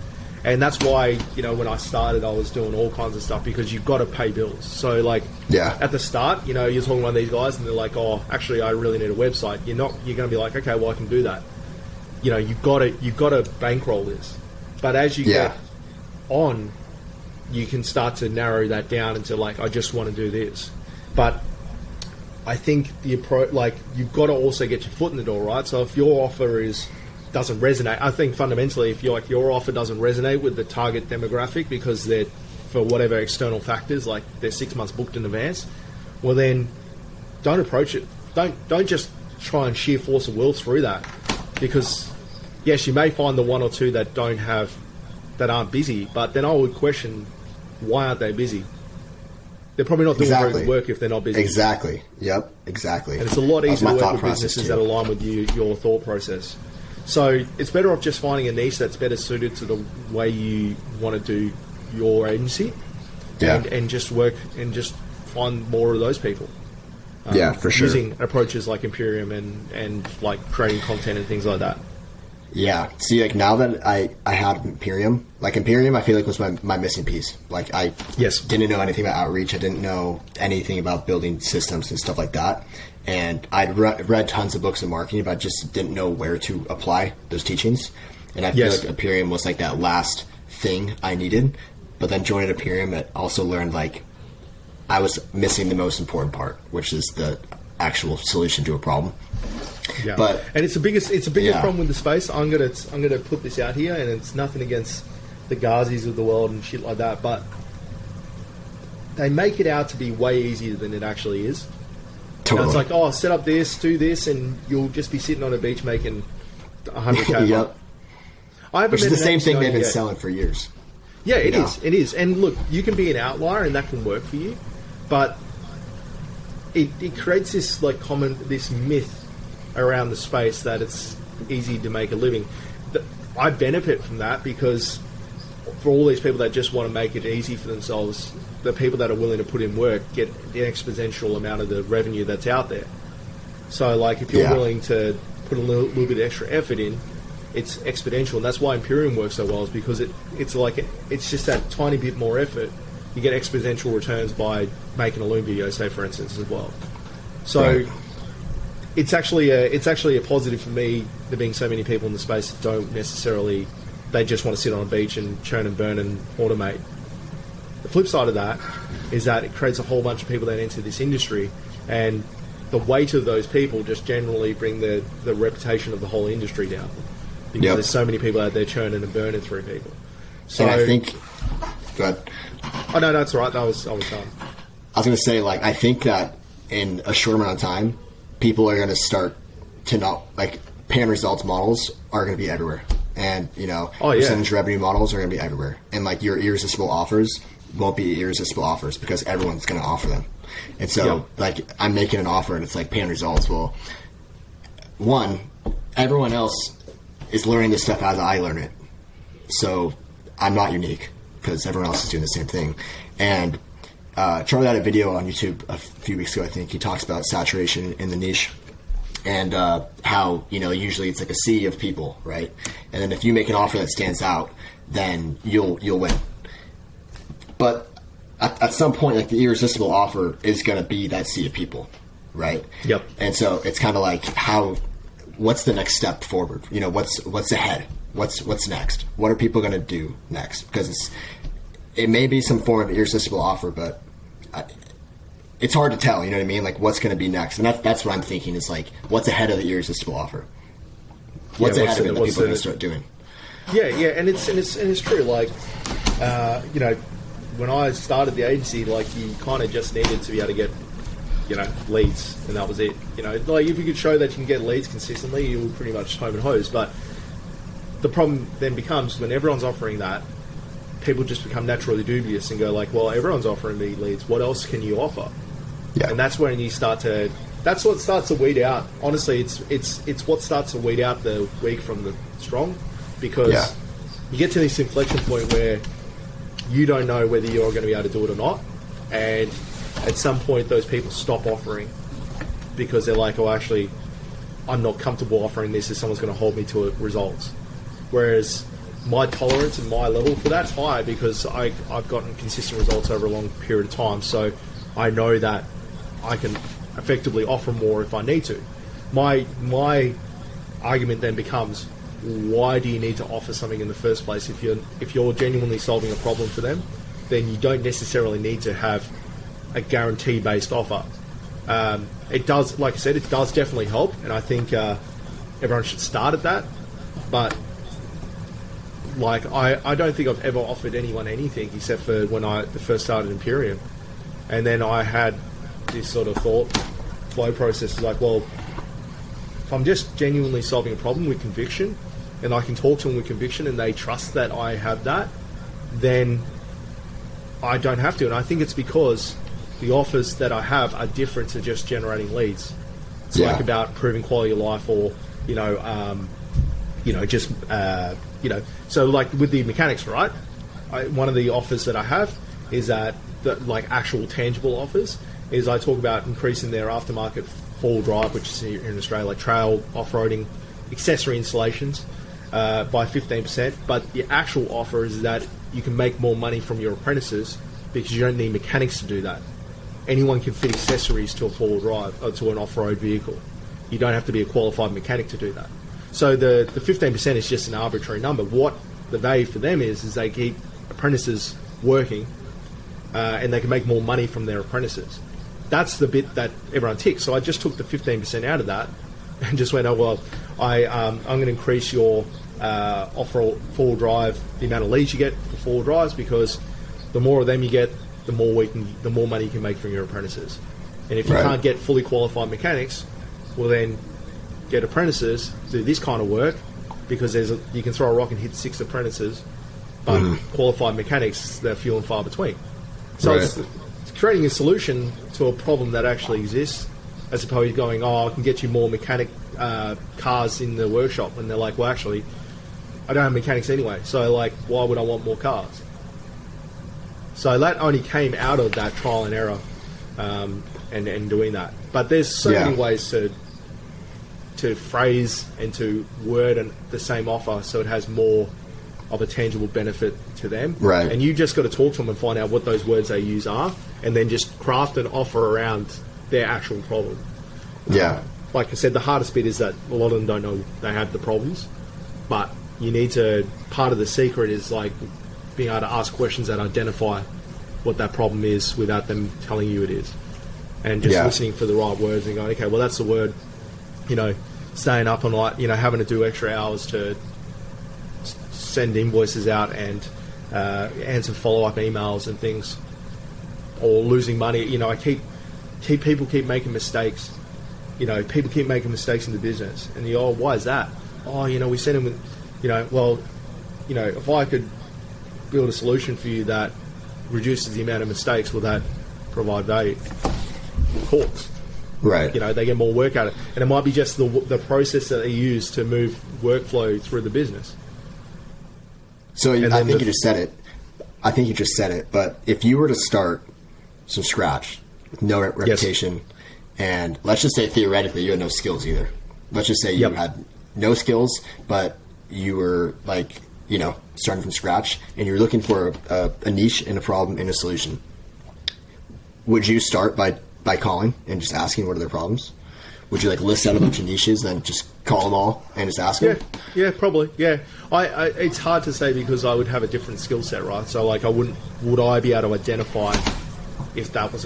And that's why, when I started, I was doing all kinds of stuff, because you've got to pay bills. So, at the start, you're talking to one of these guys and they're like, oh, actually, I really need a website. You're going to be like, okay, well, I can do that. You've got to bankroll this. But as you get on, you can start to narrow that down into, I just want to do this. But I think you've got to also get your foot in the door, right? So if your offer doesn't resonate, I think fundamentally, if your offer doesn't resonate with the target demographic because they're, for whatever external factors, like they're 6 months booked in advance, well then don't approach it. Don't just try and sheer force of will through that, because yes, you may find the one or two that aren't busy, but then I would question, why aren't they busy? They're probably not doing very good work if they're not busy. Exactly. Yep. Exactly. And it's a lot easier to work with businesses that align with your thought process. So it's better off just finding a niche that's better suited to the way you want to do your agency, and just work and just find more of those people. For sure. Using approaches like Imperium and like creating content and things like that. Yeah. See, now that I had Imperium, I feel like was my missing piece. I didn't know anything about outreach. I didn't know anything about building systems and stuff like that. And I'd read tons of books on marketing, but I just didn't know where to apply those teachings. And I feel like Imperium was that last thing I needed. But then joining Imperium, it also learned I was missing the most important part, which is the actual solution to a problem. Yeah, but and it's the biggest problem with the space. I'm gonna put this out here, and it's nothing against the Gazis of the world and shit like that, but they make it out to be way easier than it actually is. Totally. It's like, oh, set up this, do this, and you'll just be sitting on a beach making $100K. Yep. Which is the same thing they've been selling for years. Yeah, it is. It is. And look, you can be an outlier, and that can work for you, but it creates this this myth around the space that it's easy to make a living. I benefit from that, because for all these people that just want to make it easy for themselves, the people that are willing to put in work get the exponential amount of the revenue that's out there. So, like, if you're willing to put a little bit of extra effort in, it's exponential. And that's why Imperium works so well, is because it's just that tiny bit more effort. You get exponential returns by making a Loom video, say, for instance, as well. So it's actually a positive for me, there being so many people in the space that don't necessarily, they just want to sit on a beach and churn and burn and automate. The flip side of that is that it creates a whole bunch of people that enter this industry, and the weight of those people just generally bring the reputation of the whole industry down, because there's so many people out there churning and burning through people. So and I think, go ahead. Oh no, that's all right. I was done. I was going to say, like, I think that in a short amount of time, people are going to start to not, like, pay and results models are going to be everywhere. And, you know, percentage revenue models are going to be everywhere. And, like, your irresistible offers won't be irresistible offers because everyone's going to offer them. And so, like, I'm making an offer and it's like pay and results. Well, one, everyone else is learning this stuff as I learn it. So I'm not unique because everyone else is doing the same thing. And Charlie had a video on YouTube a few weeks ago, I think. He talks about saturation in the niche and how, you know, usually it's like a sea of people, right? And then if you make an offer that stands out, then you'll win. But at some point, like, the irresistible offer is going to be that sea of people, right? Yep. And so it's kind of like, what's the next step forward? You know, what's ahead? What's next? What are people going to do next? Because it may be some form of irresistible offer, but it's hard to tell. You know what I mean? Like, what's going to be next? And that's what I'm thinking is, like, what's ahead of the irresistible offer? What's ahead of it that people are going to start doing? Yeah, and it's true. Like, you know, when I started the agency, like, you kind of just needed to be able to get, you know, leads, and that was it. You know, like, if you could show that you can get leads consistently, you were pretty much home and hose. But the problem then becomes when everyone's offering that, people just become naturally dubious and go like, well, everyone's offering me leads. What else can you offer? Yeah. And that's when you start to. That's what starts to weed out. Honestly, it's what starts to weed out the weak from the strong, because you get to this inflection point where you don't know whether you're going to be able to do it or not, and at some point those people stop offering because they're like, oh, actually, I'm not comfortable offering this if someone's going to hold me to results. Whereas my tolerance and my level for that's high because I've gotten consistent results over a long period of time, so I know that I can effectively offer more if I need to. My argument then becomes, why do you need to offer something in the first place? If you're genuinely solving a problem for them, then you don't necessarily need to have a guarantee-based offer. It does, like I said, it does definitely help, and I think everyone should start at that. But like, I don't think I've ever offered anyone anything except for when I first started Imperium, and then I had this sort of thought flow process, like, well, if I'm just genuinely solving a problem with conviction, and I can talk to them with conviction, and they trust that I have that, then I don't have to. And I think it's because the offers that I have are different to just generating leads. It's like about improving quality of life, or just So like with the mechanics, right? One of the offers that I have is that like actual tangible offers is I talk about increasing their aftermarket four-wheel drive, which is here in Australia, like trail, off-roading, accessory installations, by 15%. But the actual offer is that you can make more money from your apprentices because you don't need mechanics to do that. Anyone can fit accessories to a four-wheel drive or to an off-road vehicle. You don't have to be a qualified mechanic to do that. So the 15% is just an arbitrary number. What the value for them is they keep apprentices working, and they can make more money from their apprentices. That's the bit that everyone ticks. So I just took the 15% out of that and just went, oh, well, I'm going to increase your off-road four-wheel drive, the amount of leads you get for four-wheel drives, because the more of them you get, the more money you can make from your apprentices. And if you can't get fully qualified mechanics, well, then get apprentices do this kind of work, because you can throw a rock and hit 6 apprentices, but qualified mechanics, they're few and far between. So it's creating a solution to a problem that actually exists, as opposed to going, I can get you more mechanic cars in the workshop, and they're like, well, actually, I don't have mechanics anyway, so like, why would I want more cars? So that only came out of that trial and error, and doing that. But there's so many ways to phrase and to word the same offer so it has more of a tangible benefit to them. Right. And you just got to talk to them and find out what those words they use are, and then just craft an offer around their actual problem. Yeah. Like I said, the hardest bit is that a lot of them don't know they have the problems, but you need to, part of the secret is like being able to ask questions that identify what that problem is without them telling you it is. And just listening for the right words and going, okay, well, that's the word, staying up all night, having to do extra hours to send invoices out and answer follow-up emails and things, or losing money. I people keep making mistakes. People keep making mistakes in the business, and why is that? We send them with, if I could build a solution for you that reduces the amount of mistakes, will that provide value? Of course. Right. They get more work out of it. And it might be just the process that they use to move workflow through the business. So I think you just said it. But if you were to start from scratch, with no reputation, and let's just say theoretically you had no skills either. Let's just say you had no skills, but you were starting from scratch, and you're looking for a niche and a problem and a solution. Would you start by calling and just asking what are their problems? Would you list out a bunch of niches, then just call them all and just ask them? Yeah, probably. Yeah, it's hard to say because I would have a different skill set, right? So would I be able to identify if that was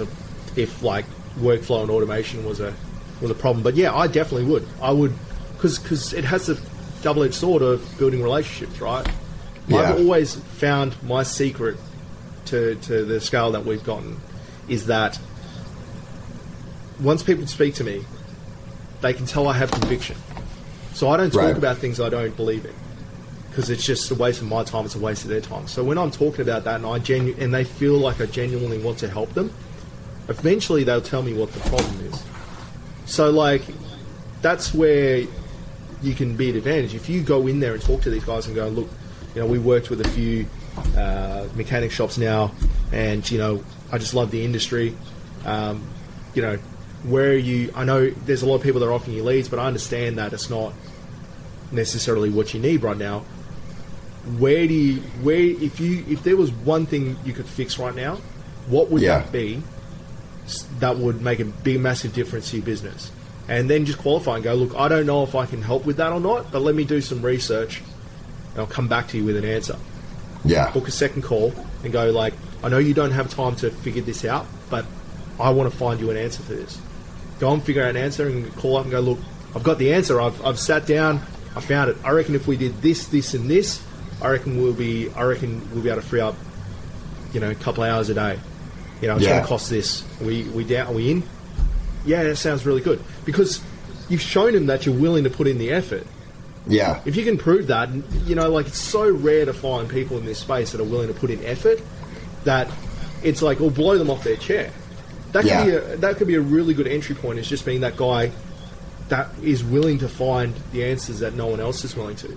if workflow and automation was a problem? But yeah, I definitely would. I would, because it has the double-edged sword of building relationships, right? Yeah. I've always found my secret to the scale that we've gotten is that once people speak to me, they can tell I have conviction. So I don't talk about things I don't believe in, because it's just a waste of my time, it's a waste of their time. So when I'm talking about that and they feel like I genuinely want to help them, eventually they'll tell me what the problem is. So that's where you can be at advantage. If you go in there and talk to these guys and go, look, we worked with a few mechanic shops now, and I just love the industry. Where are you? I know there's a lot of people that are offering you leads, but I understand that it's not necessarily what you need right now. If there was one thing you could fix right now, what would that be? That would make a big, massive difference to your business. And then just qualify and go, look, I don't know if I can help with that or not, but let me do some research and I'll come back to you with an answer. Yeah. Book a second call and go I know you don't have time to figure this out, but I want to find you an answer for this. Go and figure out an answer and call up and go, look, I've got the answer. I've sat down, I found it. I reckon if we did this, this, and this, I reckon we'll be able to free up, a couple of hours a day. It's going to cost this. Are we in? Yeah, that sounds really good. Because you've shown them that you're willing to put in the effort. Yeah. If you can prove that, it's so rare to find people in this space that are willing to put in effort that it's it'll blow them off their chair. That could be a really good entry point, is just being that guy that is willing to find the answers that no one else is willing to.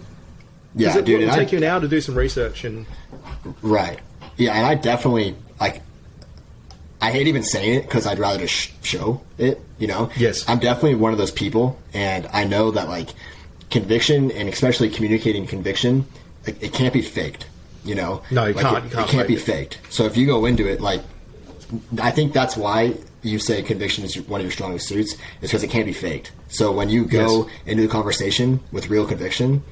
Yeah, dude. It'll take you an hour to do some research and... Right. Yeah, and I definitely, I hate even saying it because I'd rather just show it, Yes. I'm definitely one of those people, and I know that, conviction, and especially communicating conviction, it can't be faked, No, you can't. It can't be faked. So if you go into it, I think that's why you say conviction is one of your strongest suits, is because it can't be faked. So when you go into the conversation with real conviction,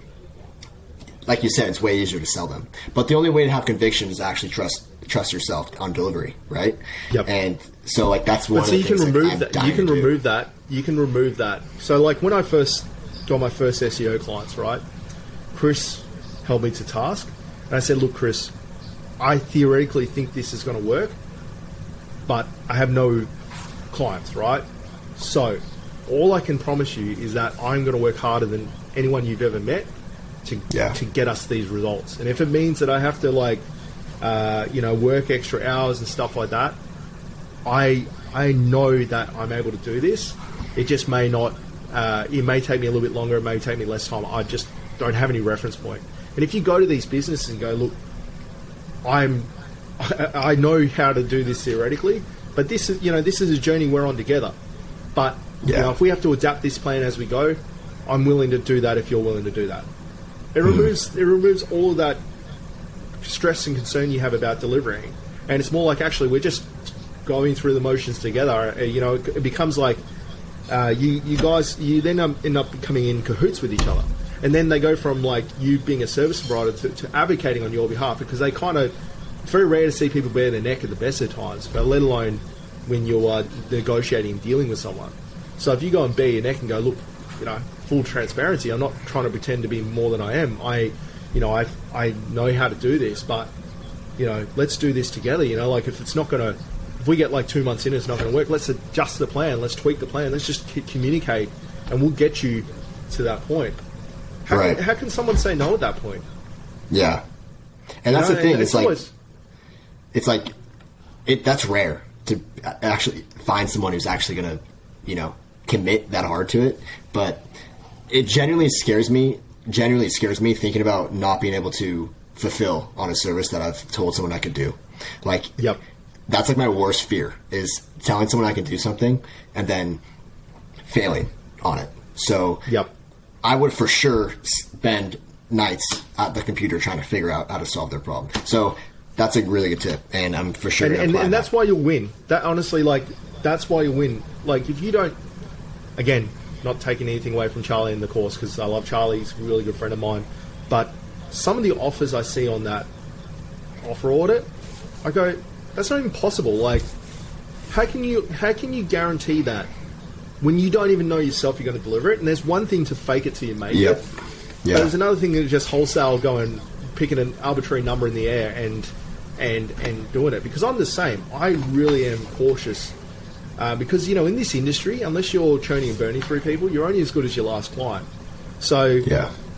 like you said, it's way easier to sell them. But the only way to have conviction is actually trust yourself on delivery, right? Yep. And so that's one of the things you can remove that. You can remove that. So when I first got my first SEO clients, right, Chris held me to task, and I said, look, Chris, I theoretically think this is going to work, but I have no clients, right? So all I can promise you is that I'm going to work harder than anyone you've ever met to get us these results. And if it means that I have to work extra hours and stuff like that, I know that I'm able to do this. It just may not. It may take me a little bit longer. It may take me less time. I just don't have any reference point. And if you go to these businesses and go, look, I'm I know how to do this theoretically, but this is a journey we're on together. But if we have to adapt this plan as we go, I'm willing to do that if you're willing to do that. It removes all of that stress and concern you have about delivering, and it's more like actually we're just going through the motions together. It becomes like you guys then end up coming in cahoots with each other, and then they go from like you being a service provider to advocating on your behalf, because they kind of, it's very rare to see people bare their neck at the best of times, but let alone when you're negotiating and dealing with someone. So if you go and bare your neck and go, look, full transparency, I'm not trying to pretend to be more than I am. I know how to do this, but let's do this together. Like if we get like 2 months in, it's not going to work. Let's adjust the plan. Let's tweak the plan. Let's just communicate, and we'll get you to that point. How can someone say no at that point? Yeah, and that's the thing. It's like that's rare to actually find someone who's actually going to, commit that hard to it. But it genuinely scares me thinking about not being able to fulfill on a service that I've told someone I could do. Like, that's like my worst fear, is telling someone I can do something and then failing on it. So I would for sure spend nights at the computer trying to figure out how to solve their problem. So that's a really good tip, and I'm for sure and that's why you'll win. That honestly, that's why you win. Like, if you don't, again, not taking anything away from Charlie in the course, because I love Charlie, he's a really good friend of mine, but some of the offers I see on that offer audit, I go, that's not even possible. Like, how can you guarantee that when you don't even know yourself you're going to deliver it? And there's one thing to fake it till you make it. Yeah. There's another thing to just wholesale go and picking an arbitrary number in the air and doing it. Because I'm the same. I really am cautious. Because, in this industry, unless you're churning and burning through people, you're only as good as your last client. So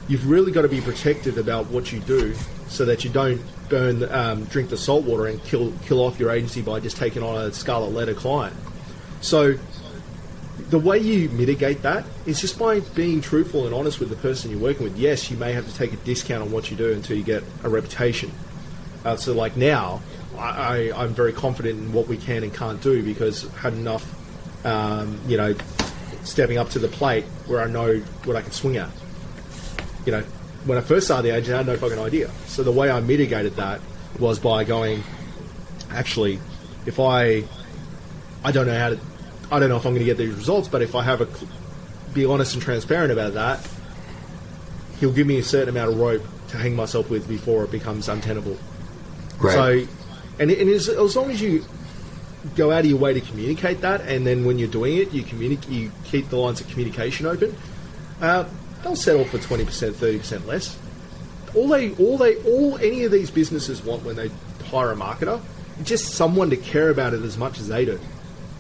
you've really got to be protective about what you do, so that you don't drink the salt water and kill off your agency by just taking on a scarlet letter client. So the way you mitigate that is just by being truthful and honest with the person you're working with. Yes, you may have to take a discount on what you do until you get a reputation. So like now, I'm very confident in what we can and can't do, because I had enough, stepping up to the plate where I know what I can swing at. When I first started the agency, I had no fucking idea. So the way I mitigated that was by going, actually, if I don't know if I'm going to get these results, but if I be honest and transparent about that, he'll give me a certain amount of rope to hang myself with before it becomes untenable. Right. So, and as long as you go out of your way to communicate that, and then when you're doing it, you keep the lines of communication open, they'll settle for 20%, 30% less. All any of these businesses want when they hire a marketer is just someone to care about it as much as they do.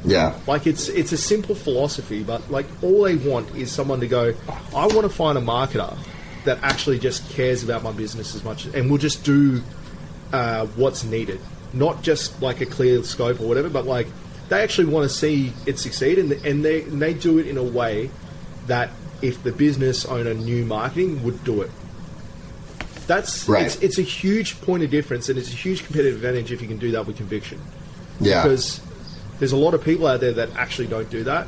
Yeah. Like, it's a simple philosophy, but like all they want is someone to go, I want to find a marketer that actually just cares about my business as much, and will just do what's needed. Not just like a clear scope or whatever, but like they actually want to see it succeed, and they do it in a way that if the business owner knew marketing would do it. That's right. It's a huge point of difference, and it's a huge competitive advantage if you can do that with conviction. Yeah. Because there's a lot of people out there that actually don't do that.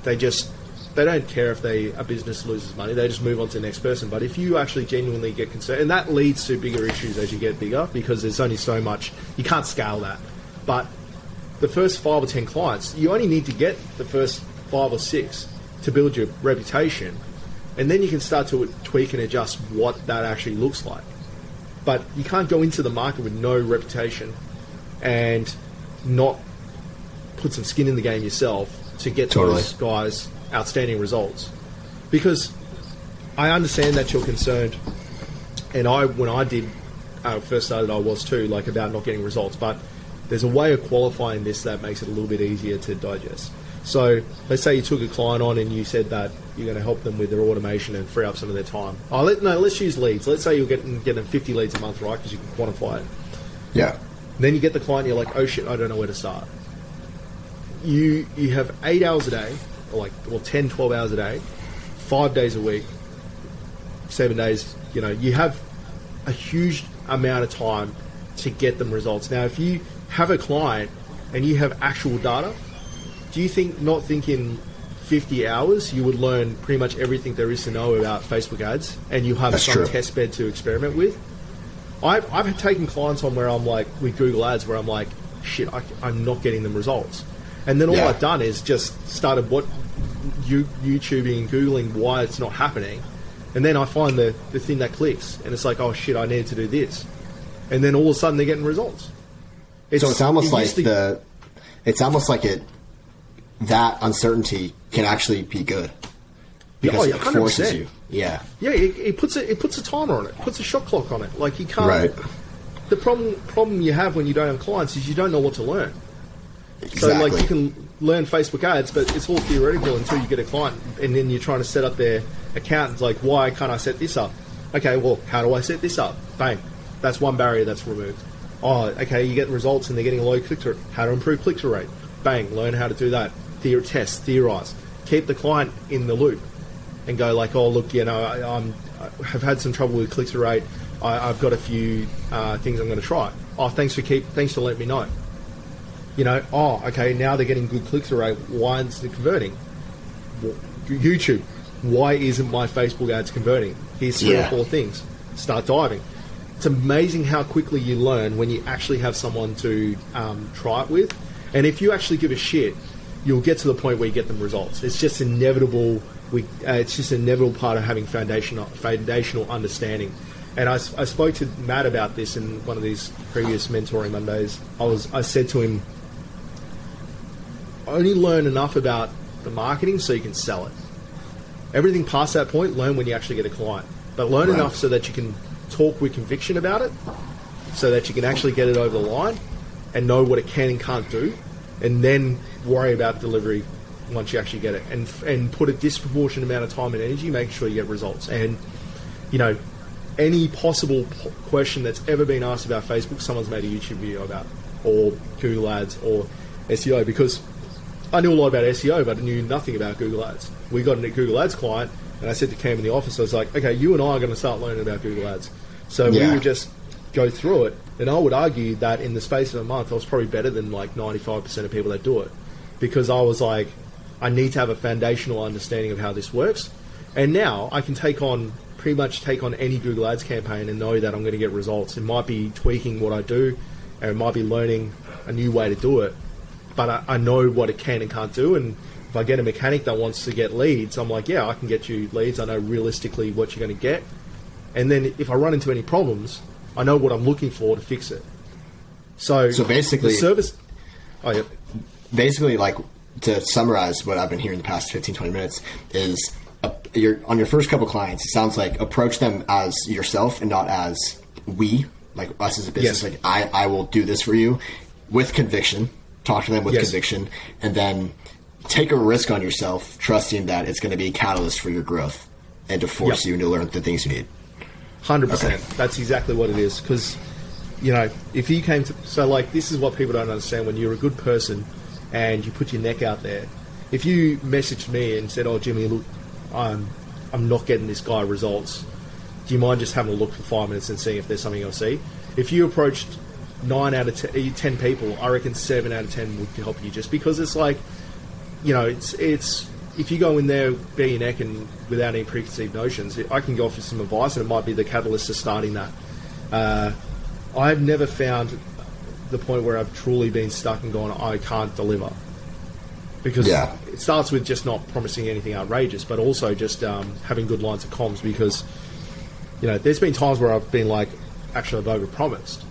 They don't care if a business loses money. They just move on to the next person. But if you actually genuinely get concerned, and that leads to bigger issues as you get bigger, because there's only so much, you can't scale that. But the first 5 or 10 clients, you only need to get the first 5 or 6 to build your reputation, and then you can start to tweak and adjust what that actually looks like. But you can't go into the market with no reputation and not put some skin in the game yourself to get those guys outstanding results. Because I understand that you're concerned, and when I did first started, I was too, like, about not getting results. But there's a way of qualifying this that makes it a little bit easier to digest. So let's say you took a client on and you said that you're going to help them with their automation and free up some of their time. Let's use leads. Let's say you're getting 50 leads a month, right? Because you can quantify it. Yeah. Then you get the client, you're like, oh shit, I don't know where to start. You have 8 hours a day, or 10, 12 hours a day, 5 days a week, 7 days. You have a huge amount of time to get them results. Now, if you have a client and you have actual data, do you think, not thinking 50 hours, you would learn pretty much everything there is to know about Facebook ads, and you have That's some true. test bed to experiment with? I've taken clients on where I'm like, with Google Ads, where I'm like, shit, I'm not getting them results. And then all I've done is just started YouTubing and Googling why it's not happening. And then I find the thing that clicks, and it's like, oh shit, I needed to do this. And then all of a sudden they're getting results. So it's almost like that uncertainty can actually be good. Because it forces you. Yeah. Yeah, it puts a timer on it, puts a shot clock on it. Like, you can't. Right. The problem you have when you don't have clients is you don't know what to learn. Exactly. So, like, you can learn Facebook ads, but it's all theoretical until you get a client, and then you're trying to set up their account. It's like, why can't I set this up? Okay, well, how do I set this up? Bang. That's one barrier that's removed. Oh, okay, you get results and they're getting a low click-through. How to improve click-through rate? Bang, learn how to do that. Test, theorize. Keep the client in the loop and go like, oh, look, you know, I have had some trouble with click-through rate. I've got a few things I'm going to try. Oh, thanks for letting me know. You know, oh, okay, now they're getting good click-through rate. Why isn't it converting? YouTube, why isn't my Facebook ads converting? Here's 3 or 4 things. Start diving. It's amazing how quickly you learn when you actually have someone to try it with. And if you actually give a shit, you'll get to the point where you get them results. It's just inevitable. It's just an inevitable part of having foundational understanding. And I spoke to Matt about this in one of these previous Mentoring Mondays. I said to him, only learn enough about the marketing so you can sell it. Everything past that point, learn when you actually get a client. But learn enough so that you can talk with conviction about it, so that you can actually get it over the line and know what it can and can't do, and then worry about delivery once you actually get it, and put a disproportionate amount of time and energy making sure you get results. And, you know, any possible question that's ever been asked about Facebook, someone's made a YouTube video about, or Google Ads or SEO, because I knew a lot about SEO, but I knew nothing about Google Ads. We got a Google Ads client, and I said to Cam in the office, I was like, okay, you and I are going to start learning about Google Ads. So we would just go through it, and I would argue that in the space of a month, I was probably better than like 95% of people that do it, because I was like, I need to have a foundational understanding of how this works. And now I can pretty much take on any Google Ads campaign and know that I'm going to get results. It might be tweaking what I do, and it might be learning a new way to do it, but I know what it can and can't do. And if I get a mechanic that wants to get leads, I'm like, yeah, I can get you leads. I know realistically what you're going to get. And then if I run into any problems, I know what I'm looking for to fix it. So basically, the service. Oh yeah. Basically, like, to summarize what I've been hearing the past 15, 20 minutes is, on your first couple clients, it sounds like approach them as yourself and not as we, like us as a business. Yes. Like, I will do this for you with conviction. Talk to them with conviction, and then take a risk on yourself, trusting that it's going to be a catalyst for your growth and to force you to learn the things you need. 100%. That's exactly what it is. Because, you know, if you came to... So, like, this is what people don't understand. When you're a good person and you put your neck out there, if you messaged me and said, oh, Jimmy, look, I'm not getting this guy results, do you mind just having a look for 5 minutes and seeing if there's something I'll see? If you approached 9 out of 10 people, I reckon 7 out of 10 would help you, just because it's like, you know, it's if you go in there bare your neck and without any preconceived notions, I can go offer some advice, and it might be the catalyst to starting that. I've never found the point where I've truly been stuck and gone, I can't deliver, because it starts with just not promising anything outrageous, but also just having good lines of comms, because, you know, there's been times where I've been like, actually I've overpromised,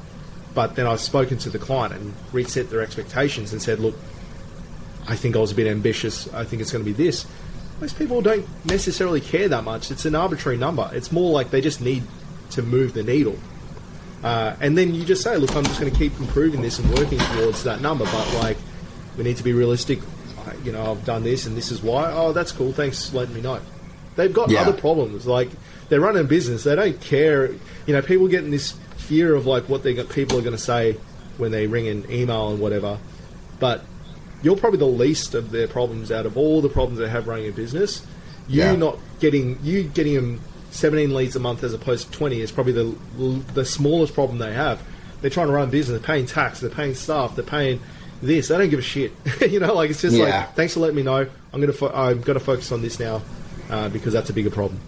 but then I've spoken to the client and reset their expectations and said, look, I think I was a bit ambitious. I think it's going to be this. Most people don't necessarily care that much. It's an arbitrary number. It's more like they just need to move the needle. And then you just say, look, I'm just going to keep improving this and working towards that number. But, like, we need to be realistic. You know, I've done this and this is why. Oh, that's cool. Thanks for letting me know. They've got other problems. Like, they're running a business. They don't care. You know, people get in this fear of, like, what people are going to say when they ring an email and whatever. But you're probably the least of their problems out of all the problems they have running a business. Not getting them 17 leads a month as opposed to 20 is probably the smallest problem they have. they're trying to run business, they're paying tax, they're paying staff, they're paying this. They don't give a shit. You know, like it's just like, thanks for letting me know. I'm going to focus on this now because that's a bigger problem.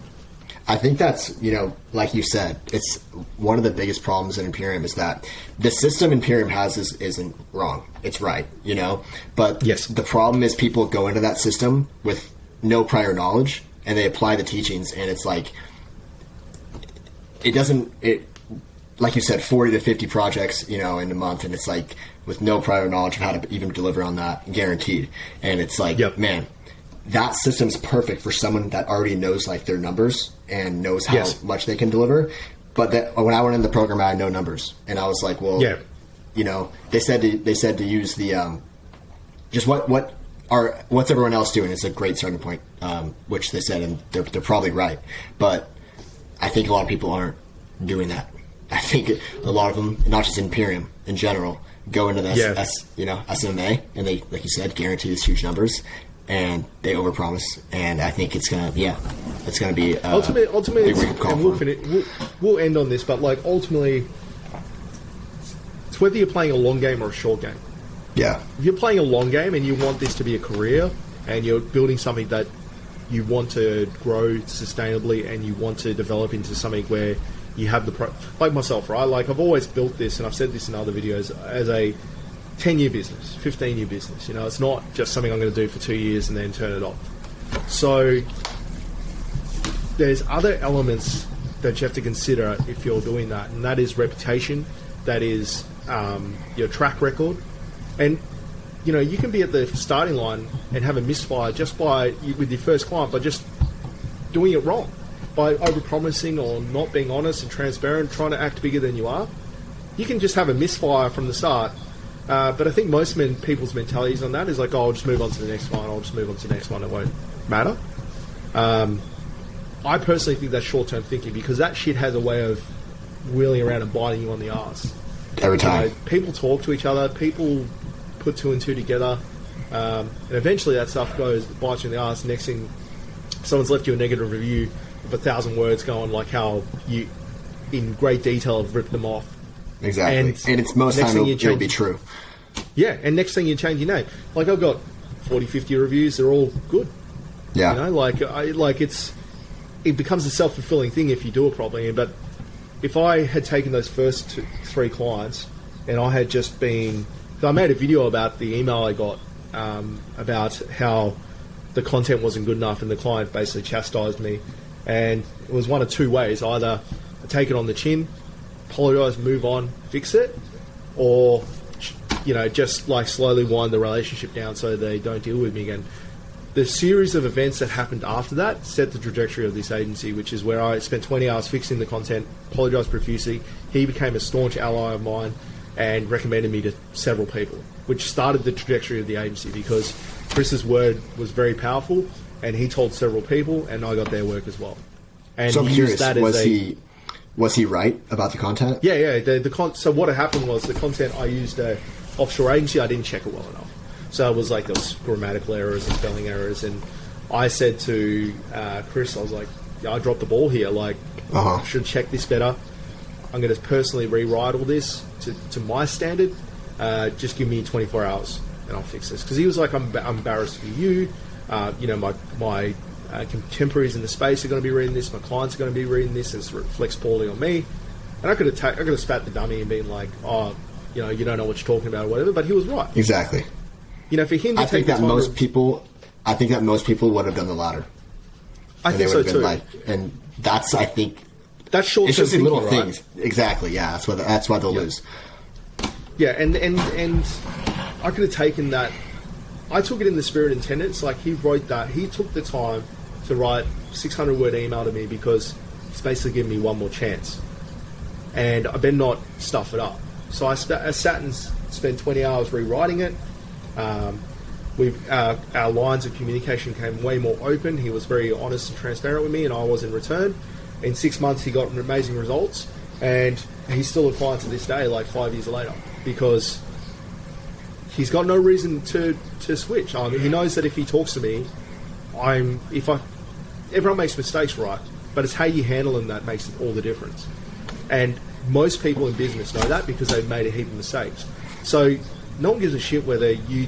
I think that's, you know, like you said, it's one of the biggest problems in Imperium is that the system Imperium has isn't wrong. It's right, you know? But the problem is people go into that system with no prior knowledge and they apply the teachings, and it's like, like you said, 40 to 50 projects, you know, in a month, and it's like with no prior knowledge of how to even deliver on that, guaranteed. And it's like, man, that system's perfect for someone that already knows like their numbers and knows how much they can deliver. But when I went in the program, I had no numbers, and I was like, well, you know, they said to use the just what's everyone else doing? It's a great starting point, which they said, and they're probably right. But I think a lot of people aren't doing that. I think a lot of them, not just Imperium in general, go into this SMMA, and they, like you said, guarantee these huge numbers, and they overpromise. And I think it's gonna be ultimately we'll end on this, but like ultimately, it's whether you're playing a long game or a short game. Yeah. If you're playing a long game and you want this to be a career, and you're building something that you want to grow sustainably and you want to develop into something where you have like myself, right? Like I've always built this, and I've said this in other videos, as a 10-year business, 15-year business. You know, it's not just something I'm going to do for 2 years and then turn it off. So there's other elements that you have to consider if you're doing that, and that is reputation, that is your track record. And you know, you can be at the starting line and have a misfire just with your first client by just doing it wrong, by overpromising or not being honest and transparent, trying to act bigger than you are. You can just have a misfire from the start. But I think most people's mentalities on that is like, oh, I'll just move on to the next one. I'll just move on to the next one. It won't matter. I personally think that's short-term thinking, because that shit has a way of wheeling around and biting you on the ass. Every time. You know, people talk to each other. People put two and two together. And eventually that stuff bites you in the ass. Next thing, someone's left you a negative review of 1,000 words going like how you, in great detail, have ripped them off. Exactly. And it's most time it'll be true. Yeah, and next thing you change your name. Like I've got 40, 50 reviews, they're all good. Yeah. You know, it becomes a self-fulfilling thing if you do it properly. But if I had taken those first 3 clients and I had just been... I made a video about the email I got about how the content wasn't good enough, and the client basically chastised me. And it was one of two ways. Either I take it on the chin, apologise, move on, fix it, or, you know, just like slowly wind the relationship down so they don't deal with me again. The series of events that happened after that set the trajectory of this agency, which is where I spent 20 hours fixing the content, apologised profusely. He became a staunch ally of mine and recommended me to several people, which started the trajectory of the agency, because Chris's word was very powerful, and he told several people, and I got their work as well. And so I'm curious, was he right about the content? Yeah. So what had happened was the content, I used a offshore agency. I didn't check it well enough. So it was like there was grammatical errors and spelling errors. And I said to Chris, I was like, yeah, I dropped the ball here. Like, I should check this better. I'm going to personally rewrite all this to my standard. Just give me 24 hours and I'll fix this. Because he was like, I'm embarrassed for you. You know, my contemporaries in the space are going to be reading this. My clients are going to be reading this. And it reflects poorly on me. And I could have spat the dummy and been like, oh, you know, you don't know what you're talking about or whatever. But he was right. Exactly. You know, for him to I think that most people would have done the latter. I think so too. And that's, I think, that's short-term it's just thinking, little right? things. Exactly. Yeah. That's why they'll lose. Yeah, and I could have taken that. I took it in the spirit intended. It's like he wrote that. He took the time to write 600-word email to me because he's basically giving me one more chance, and I better not stuff it up. So I sat and spent 20 hours rewriting it. Our lines of communication became way more open. He was very honest and transparent with me, and I was in return. In 6 months, he got amazing results, and he's still a client to this day, like 5 years later, because he's got no reason to switch. He knows that if he talks to me, everyone makes mistakes, right? But it's how you handle them that makes all the difference. And most people in business know that because they've made a heap of mistakes. So no one gives a shit whether you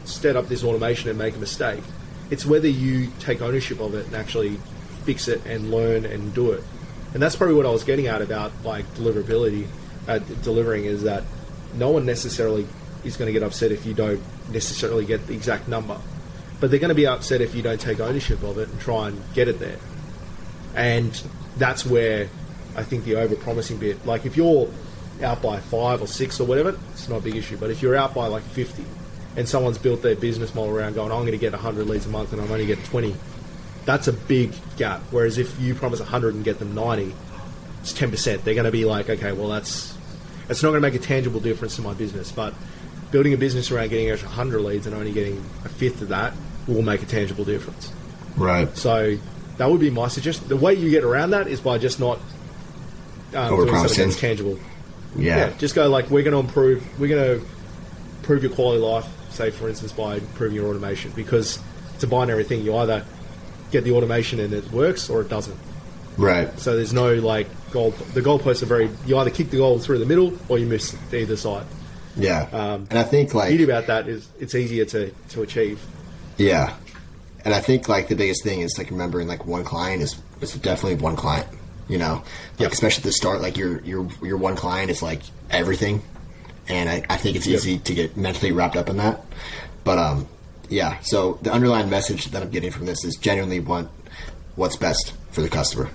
set up this automation and make a mistake. It's whether you take ownership of it and actually fix it and learn and do it. And that's probably what I was getting at about like delivering, is that no one necessarily is going to get upset if you don't necessarily get the exact number, but they're going to be upset if you don't take ownership of it and try and get it there. And that's where I think the over-promising bit, like if you're out by 5 or 6 or whatever, it's not a big issue. But if you're out by like 50 and someone's built their business model around going, I'm going to get 100 leads a month and I'm only getting 20, that's a big gap. Whereas if you promise 100 and get them 90, it's 10%. They're going to be like, okay, well, it's not going to make a tangible difference to my business. But building a business around getting extra 100 leads and only getting a fifth of that will make a tangible difference. Right. So that would be my suggestion. The way you get around that is by just not doing something that's tangible. Yeah. Just go like, we're going to improve your quality of life, say for instance, by improving your automation, because it's a binary thing. You either get the automation and it works or it doesn't. Right. So there's no like goal. The goalposts are you either kick the goal through the middle or you miss either side. Yeah. And I think like the beauty about that is it's easier to achieve. Yeah. And I think like the biggest thing is like remembering like one client is definitely one client, you know, like especially at the start, like your one client is like everything. And I think it's easy to get mentally wrapped up in that. But, yeah, so the underlying message that I'm getting from this is genuinely want what's best for the customer.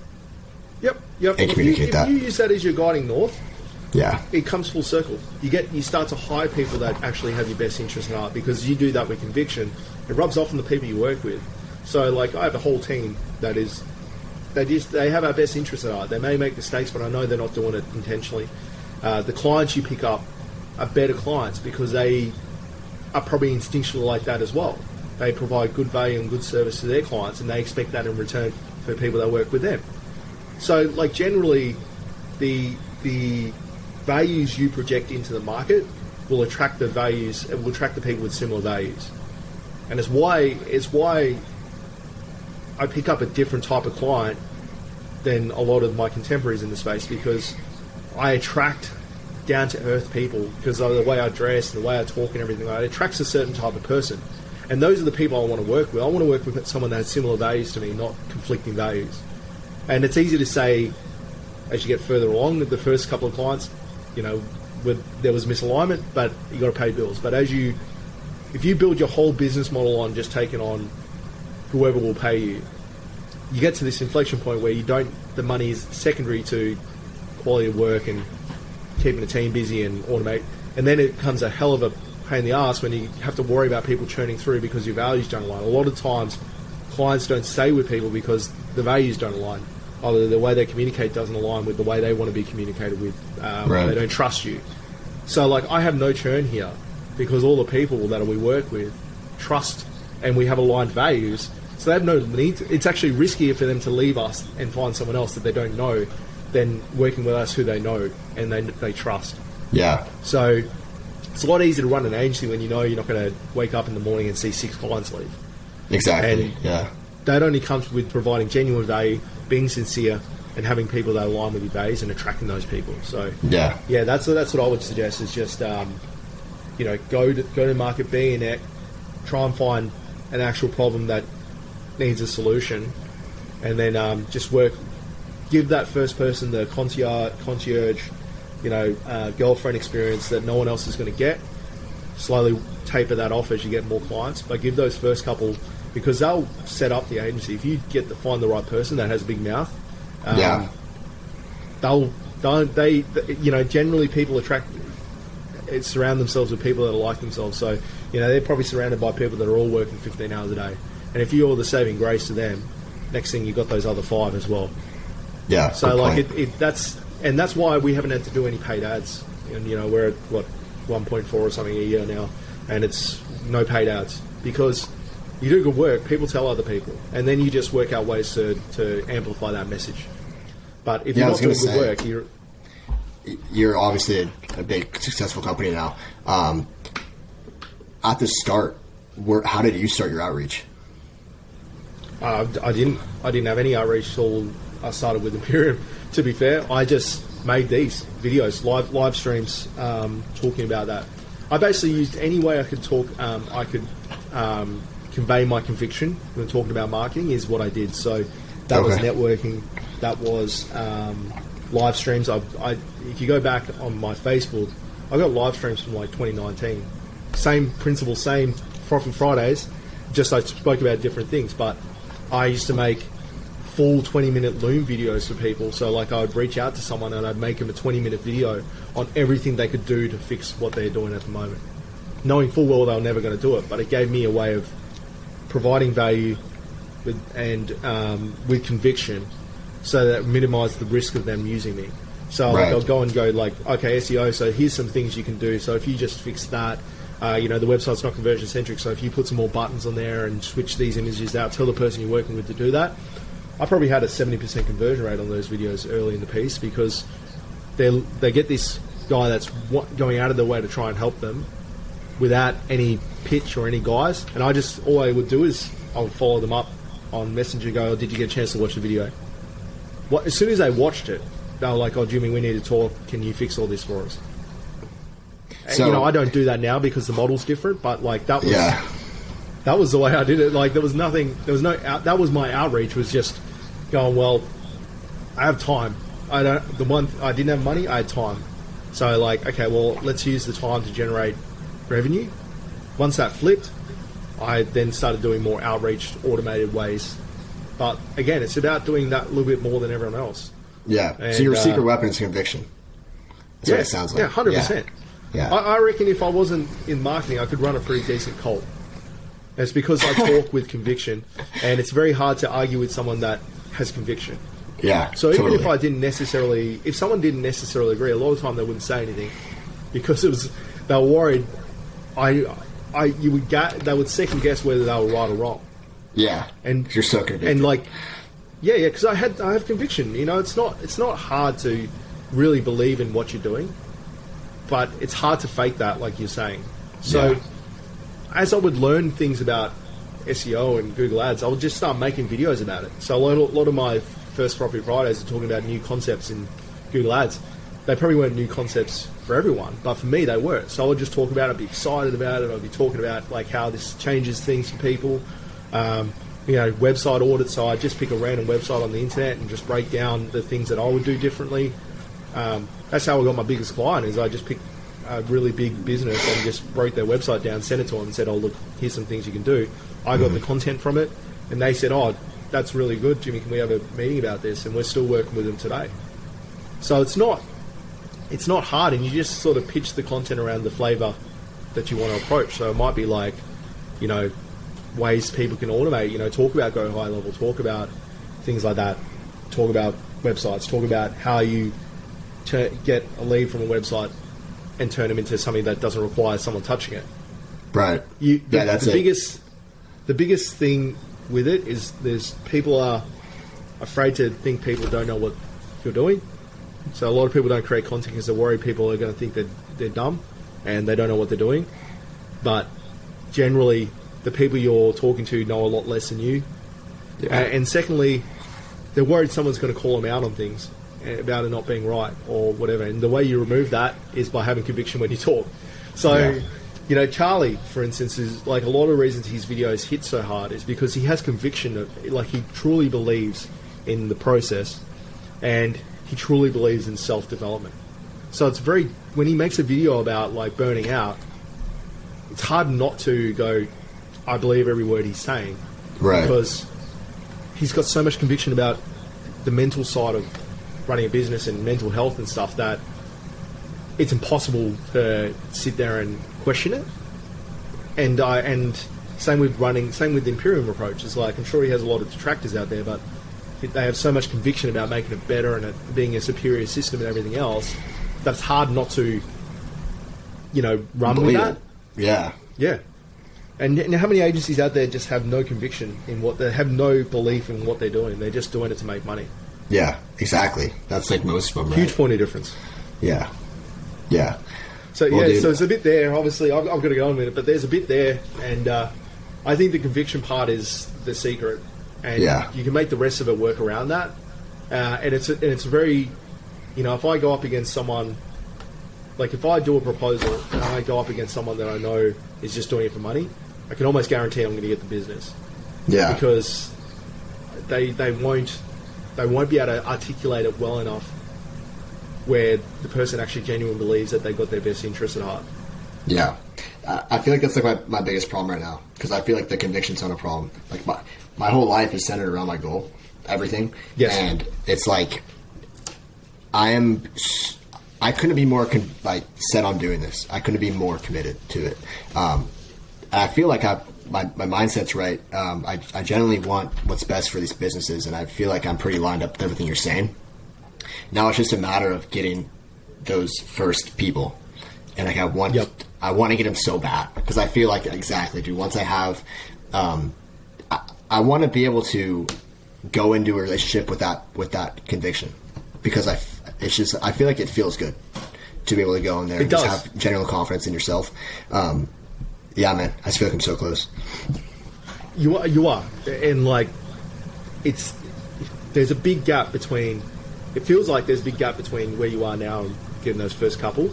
Yep. And communicate that. If you use that as your guiding north, yeah, it comes full circle. You start to hire people that actually have your best interest in heart, because you do that with conviction. It rubs off on the people you work with. So, like, I have a whole team they have our best interest at heart. They may make mistakes, but I know they're not doing it intentionally. The clients you pick up are better clients because they are probably instinctually like that as well. They provide good value and good service to their clients, and they expect that in return for people that work with them. So, like, generally, the values you project into the market will attract the people with similar values. And it's why I pick up a different type of client than a lot of my contemporaries in the space, because I attract down-to-earth people because of the way I dress and the way I talk and everything. It attracts a certain type of person. And those are the people I want to work with. I want to work with someone that has similar values to me, not conflicting values. And it's easy to say, as you get further along, the first couple of clients, you know, there was misalignment, but you got to pay bills. But if you build your whole business model on just taking on whoever will pay you, you get to this inflection point where the money is secondary to quality of work and keeping the team busy and automate. And then it becomes a hell of a pain in the ass when you have to worry about people churning through because your values don't align. A lot of times, clients don't stay with people because the values don't align. Either the way they communicate doesn't align with the way they want to be communicated with. Right. They don't trust you. So, like, I have no churn here because all the people that we work with trust and we have aligned values. So they have no need to, it's actually riskier for them to leave us and find someone else that they don't know than working with us who they know and they trust. Yeah. So it's a lot easier to run an agency when you know you're not going to wake up in the morning and see 6 clients leave. Exactly. And yeah. That only comes with providing genuine value, being sincere, and having people that align with your values and attracting those people. So yeah, that's what I would suggest is just go to market, be in it, try and find an actual problem that needs a solution, and then just work. Give that first person the concierge, girlfriend experience that no one else is going to get. Slowly taper that off as you get more clients, but give those first couple, because they'll set up the agency. If you find the right person that has a big mouth, generally people surround themselves with people that are like themselves. So, they're probably surrounded by people that are all working 15 hours a day. And if you're the saving grace to them, next thing you've got those other 5 as well. Yeah. So that's why we haven't had to do any paid ads. And we're at 1.4 or something a year now, and it's no paid ads because you do good work. People tell other people, and then you just work out ways to amplify that message. But if you're not doing good work, you're obviously a big successful company now. At the start, how did you start your outreach? I didn't have any outreach till I started with Imperium. To be fair, I just made these videos, live streams, talking about that. I basically used any way I could talk. I could convey my conviction when talking about marketing is what I did. So that was networking. That was live streams. If you go back on my Facebook, I got live streams from like 2019. Same principle, same Frothy Fridays. Just I spoke about different things, but I used to make full 20-minute Loom videos for people. So like I would reach out to someone and I'd make them a 20-minute video on everything they could do to fix what they're doing at the moment, knowing full well they were never going to do it. But it gave me a way of providing value with conviction, so that it minimised the risk of them using me. So like I'll go like, okay, SEO, so here's some things you can do. So if you just fix that, the website's not conversion centric, so if you put some more buttons on there and switch these images out, tell the person you're working with to do that. I probably had a 70% conversion rate on those videos early in the piece, because they get this guy that's going out of their way to try and help them without any pitch or any guys. And all I would do is I would follow them up on Messenger, go, oh, did you get a chance to watch the video? As soon as they watched it, they were like, oh, Jimmy, we need to talk. Can you fix all this for us? So, I don't do that now because the model's different, but like that was the way I did it. Like that was my outreach, was just going, well, I have time. I didn't have money, I had time. So like, okay, well, let's use the time to generate revenue. Once that flipped, I then started doing more outreach, automated ways. But again, it's about doing that a little bit more than everyone else. Yeah. And, so your secret weapon is conviction. That's what it sounds like. Yeah, 100%. Yeah. I reckon if I wasn't in marketing, I could run a pretty decent cult. And it's because I talk with conviction, and it's very hard to argue with someone that has conviction. Yeah. So even if if someone didn't necessarily agree, a lot of the time they wouldn't say anything, because they were worried. They would second guess whether they were right or wrong. Yeah. And you're so convicted. And like, yeah, because I have conviction. It's not hard to really believe in what you're doing, but it's hard to fake that, like you're saying. So as I would learn things about SEO and Google Ads, I would just start making videos about it. So a lot of my first Frothy Fridays are talking about new concepts in Google Ads. They probably weren't new concepts for everyone, but for me they were. So I would just talk about it, be excited about it. I'd be talking about like how this changes things for people. Website audits. So I just pick a random website on the internet and just break down the things that I would do differently. That's how I got my biggest client. Is I just picked a really big business and just wrote their website down, sent it to them, and said, "Oh, look, here's some things you can do." I got the content from it, and they said, "Oh, that's really good, Jimmy. Can we have a meeting about this?" And we're still working with them today. So it's not hard, and you just sort of pitch the content around the flavor that you want to approach. So it might be like, ways people can automate, talk about go high level, talk about things like that, talk about websites, talk about how you get a lead from a website and turn them into something that doesn't require someone touching it. Right. The biggest thing with it is people are afraid to think people don't know what you're doing. So a lot of people don't create content because they're worried people are going to think that they're dumb and they don't know what they're doing. But generally, the people you're talking to know a lot less than you. Yeah. And secondly, they're worried someone's going to call them out on things about it not being right or whatever. And the way you remove that is by having conviction when you talk. So, Charlie, for instance, is like a lot of reasons his videos hit so hard is because he has conviction, like he truly believes in the process and he truly believes in self-development. So it's when he makes a video about like burning out, it's hard not to go, I believe every word he's saying. Right. Because he's got so much conviction about the mental side of running a business and mental health and stuff that it's impossible to sit there and question it. And same with the Imperium approach. It's like, I'm sure he has a lot of detractors out there, but they have so much conviction about making it better and it being a superior system and everything else, that's hard not to, run with that. Yeah. Yeah. And how many agencies out there just have no conviction in what they have, no belief in what they're doing? They're just doing it to make money. Yeah, exactly. That's like most of them, right? Huge point of difference. Yeah. Yeah. So, so it's a bit there. Obviously, I've got to go on with it, but there's a bit there. And I think the conviction part is the secret. And you can make the rest of it work around that. And it's a very you know, if I go up against someone, like if I do a proposal and I go up against someone that I know is just doing it for money, I can almost guarantee I'm going to get the business. Yeah. Because they won't be able to articulate it well enough where the person actually genuinely believes that they've got their best interests at heart. Yeah. I feel like that's like my biggest problem right now, because I feel like the conviction's not a problem. Like my whole life is centered around my goal, everything. Yes. And it's like I couldn't be more set on doing this. I couldn't be more committed to it. And I feel like my mindset's right. I generally want what's best for these businesses, and I feel like I'm pretty lined up with everything you're saying. Now it's just a matter of getting those first people, and like I want to get them so bad, because I feel like exactly, dude. Once I have, I want to be able to go into a relationship with that conviction, because I feel like it feels good to be able to go in there and just have genuine confidence in yourself. Yeah, man, I just feel like I'm so close. You are, and like there's a big gap between. It feels like there's a big gap between where you are now and getting those first couple,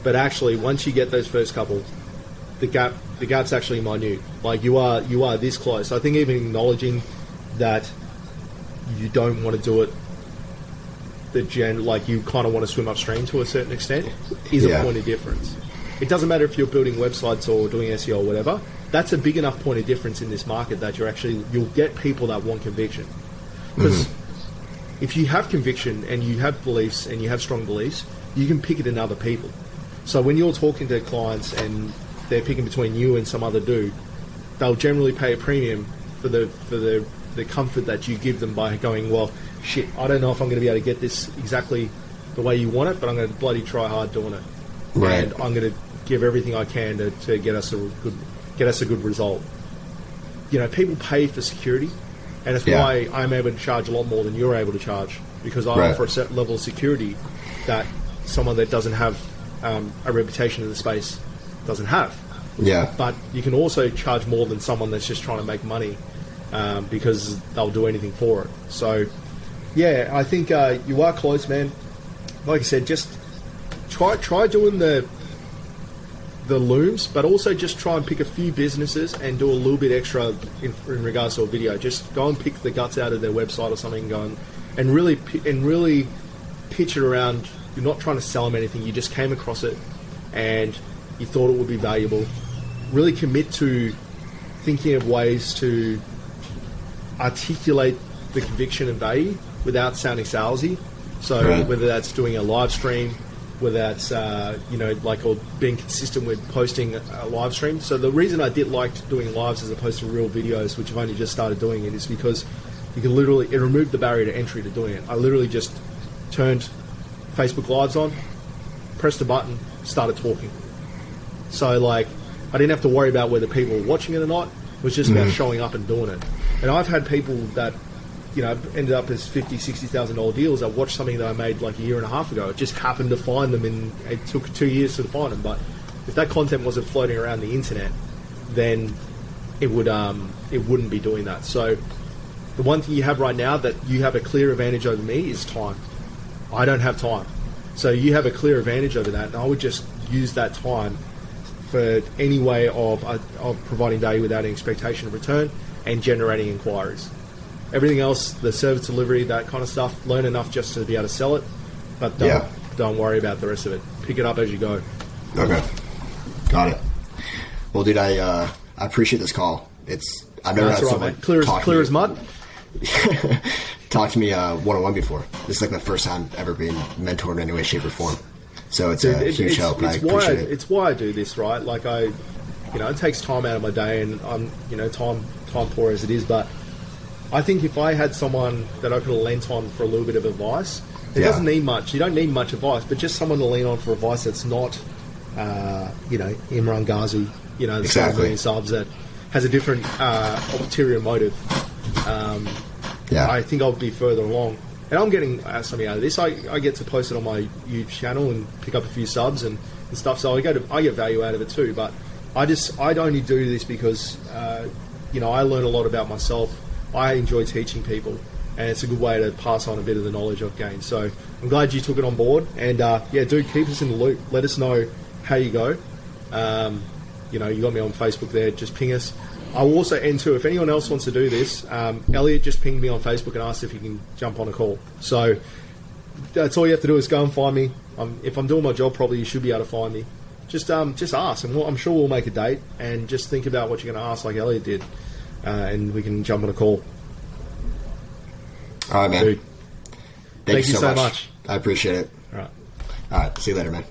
but actually, once you get those first couple, the gap's actually minute. Like you are this close. I think even acknowledging that you don't want to do it, like you kind of want to swim upstream to a certain extent, is a point of difference. It doesn't matter if you're building websites or doing SEO or whatever. That's a big enough point of difference in this market that you'll get people that want conviction. Because if you have conviction and you have beliefs and you have strong beliefs, you can pick it in other people. So when you're talking to clients and they're picking between you and some other dude, they'll generally pay a premium for the comfort that you give them by going, well, shit, I don't know if I'm going to be able to get this exactly the way you want it, but I'm going to bloody try hard doing it. Right. And I'm going to give everything I can to get us a good result. You know, people pay for security, and it's why I'm able to charge a lot more than you're able to charge, because I offer a certain level of security that someone that doesn't have a reputation in the space doesn't have. Yeah. But you can also charge more than someone that's just trying to make money, because they'll do anything for it. So, yeah, I think you are close, man. Like I said, just try doing the looms, but also just try and pick a few businesses and do a little bit extra in regards to a video. Just go and pick the guts out of their website or something, and really pitch it around. You're not trying to sell them anything. You just came across it and you thought it would be valuable. Really commit to thinking of ways to articulate the conviction and value without sounding salesy. So whether that's doing a live stream, whether that's or being consistent with posting a live stream. So the reason I did like doing lives as opposed to real videos, which I've only just started doing it, is because you can it removed the barrier to entry to doing it. I literally just turned Facebook Lives on, pressed a button, started talking. So like I didn't have to worry about whether people were watching it or not. It was just about showing up and doing it. And I've had people that ended up as $50,000, $60,000 deals. I watched something that I made like a year and a half ago. It just happened to find them, and it took 2 years to find them. But if that content wasn't floating around the internet, then it wouldn't be doing that. So the one thing you have right now that you have a clear advantage over me is time. I don't have time. So you have a clear advantage over that, and I would just use that time for any way of providing value without any expectation of return and generating inquiries. Everything else, the service delivery, that kind of stuff, learn enough just to be able to sell it, but don't worry about the rest of it. Pick it up as you go. Okay. Got it. Well, dude, I appreciate this call. I've never had someone clear as mud. Talk to me one-on-one before. This is like my first time ever being mentored in any way, shape, or form. So it's a huge help, and I appreciate it. It's why I do this, right? Like it takes time out of my day, and I'm, time poor as it is, but I think if I had someone that I could have leaned on for a little bit of advice, it doesn't need much. You don't need much advice, but just someone to lean on for advice that's not, Imran Ghazi, the 7 million subs, that has a different ulterior motive. I think I'll be further along. And I'm getting something out of this. I get to post it on my YouTube channel and pick up a few subs and stuff, so I get value out of it too. But I'd only do this because, I learn a lot about myself. I enjoy teaching people, and it's a good way to pass on a bit of the knowledge I've gained. So I'm glad you took it on board, and dude, keep us in the loop. Let us know how you go. You got me on Facebook there. Just ping us. I will also end too, if anyone else wants to do this, Elliot just pinged me on Facebook and asked if he can jump on a call. So that's all you have to do is go and find me. If I'm doing my job properly, you should be able to find me. Just ask, and I'm sure we'll make a date, and just think about what you're going to ask like Elliot did, and we can jump on a call. All right, man. Dude, thank you so much. I appreciate it. All right. All right. See you later, man.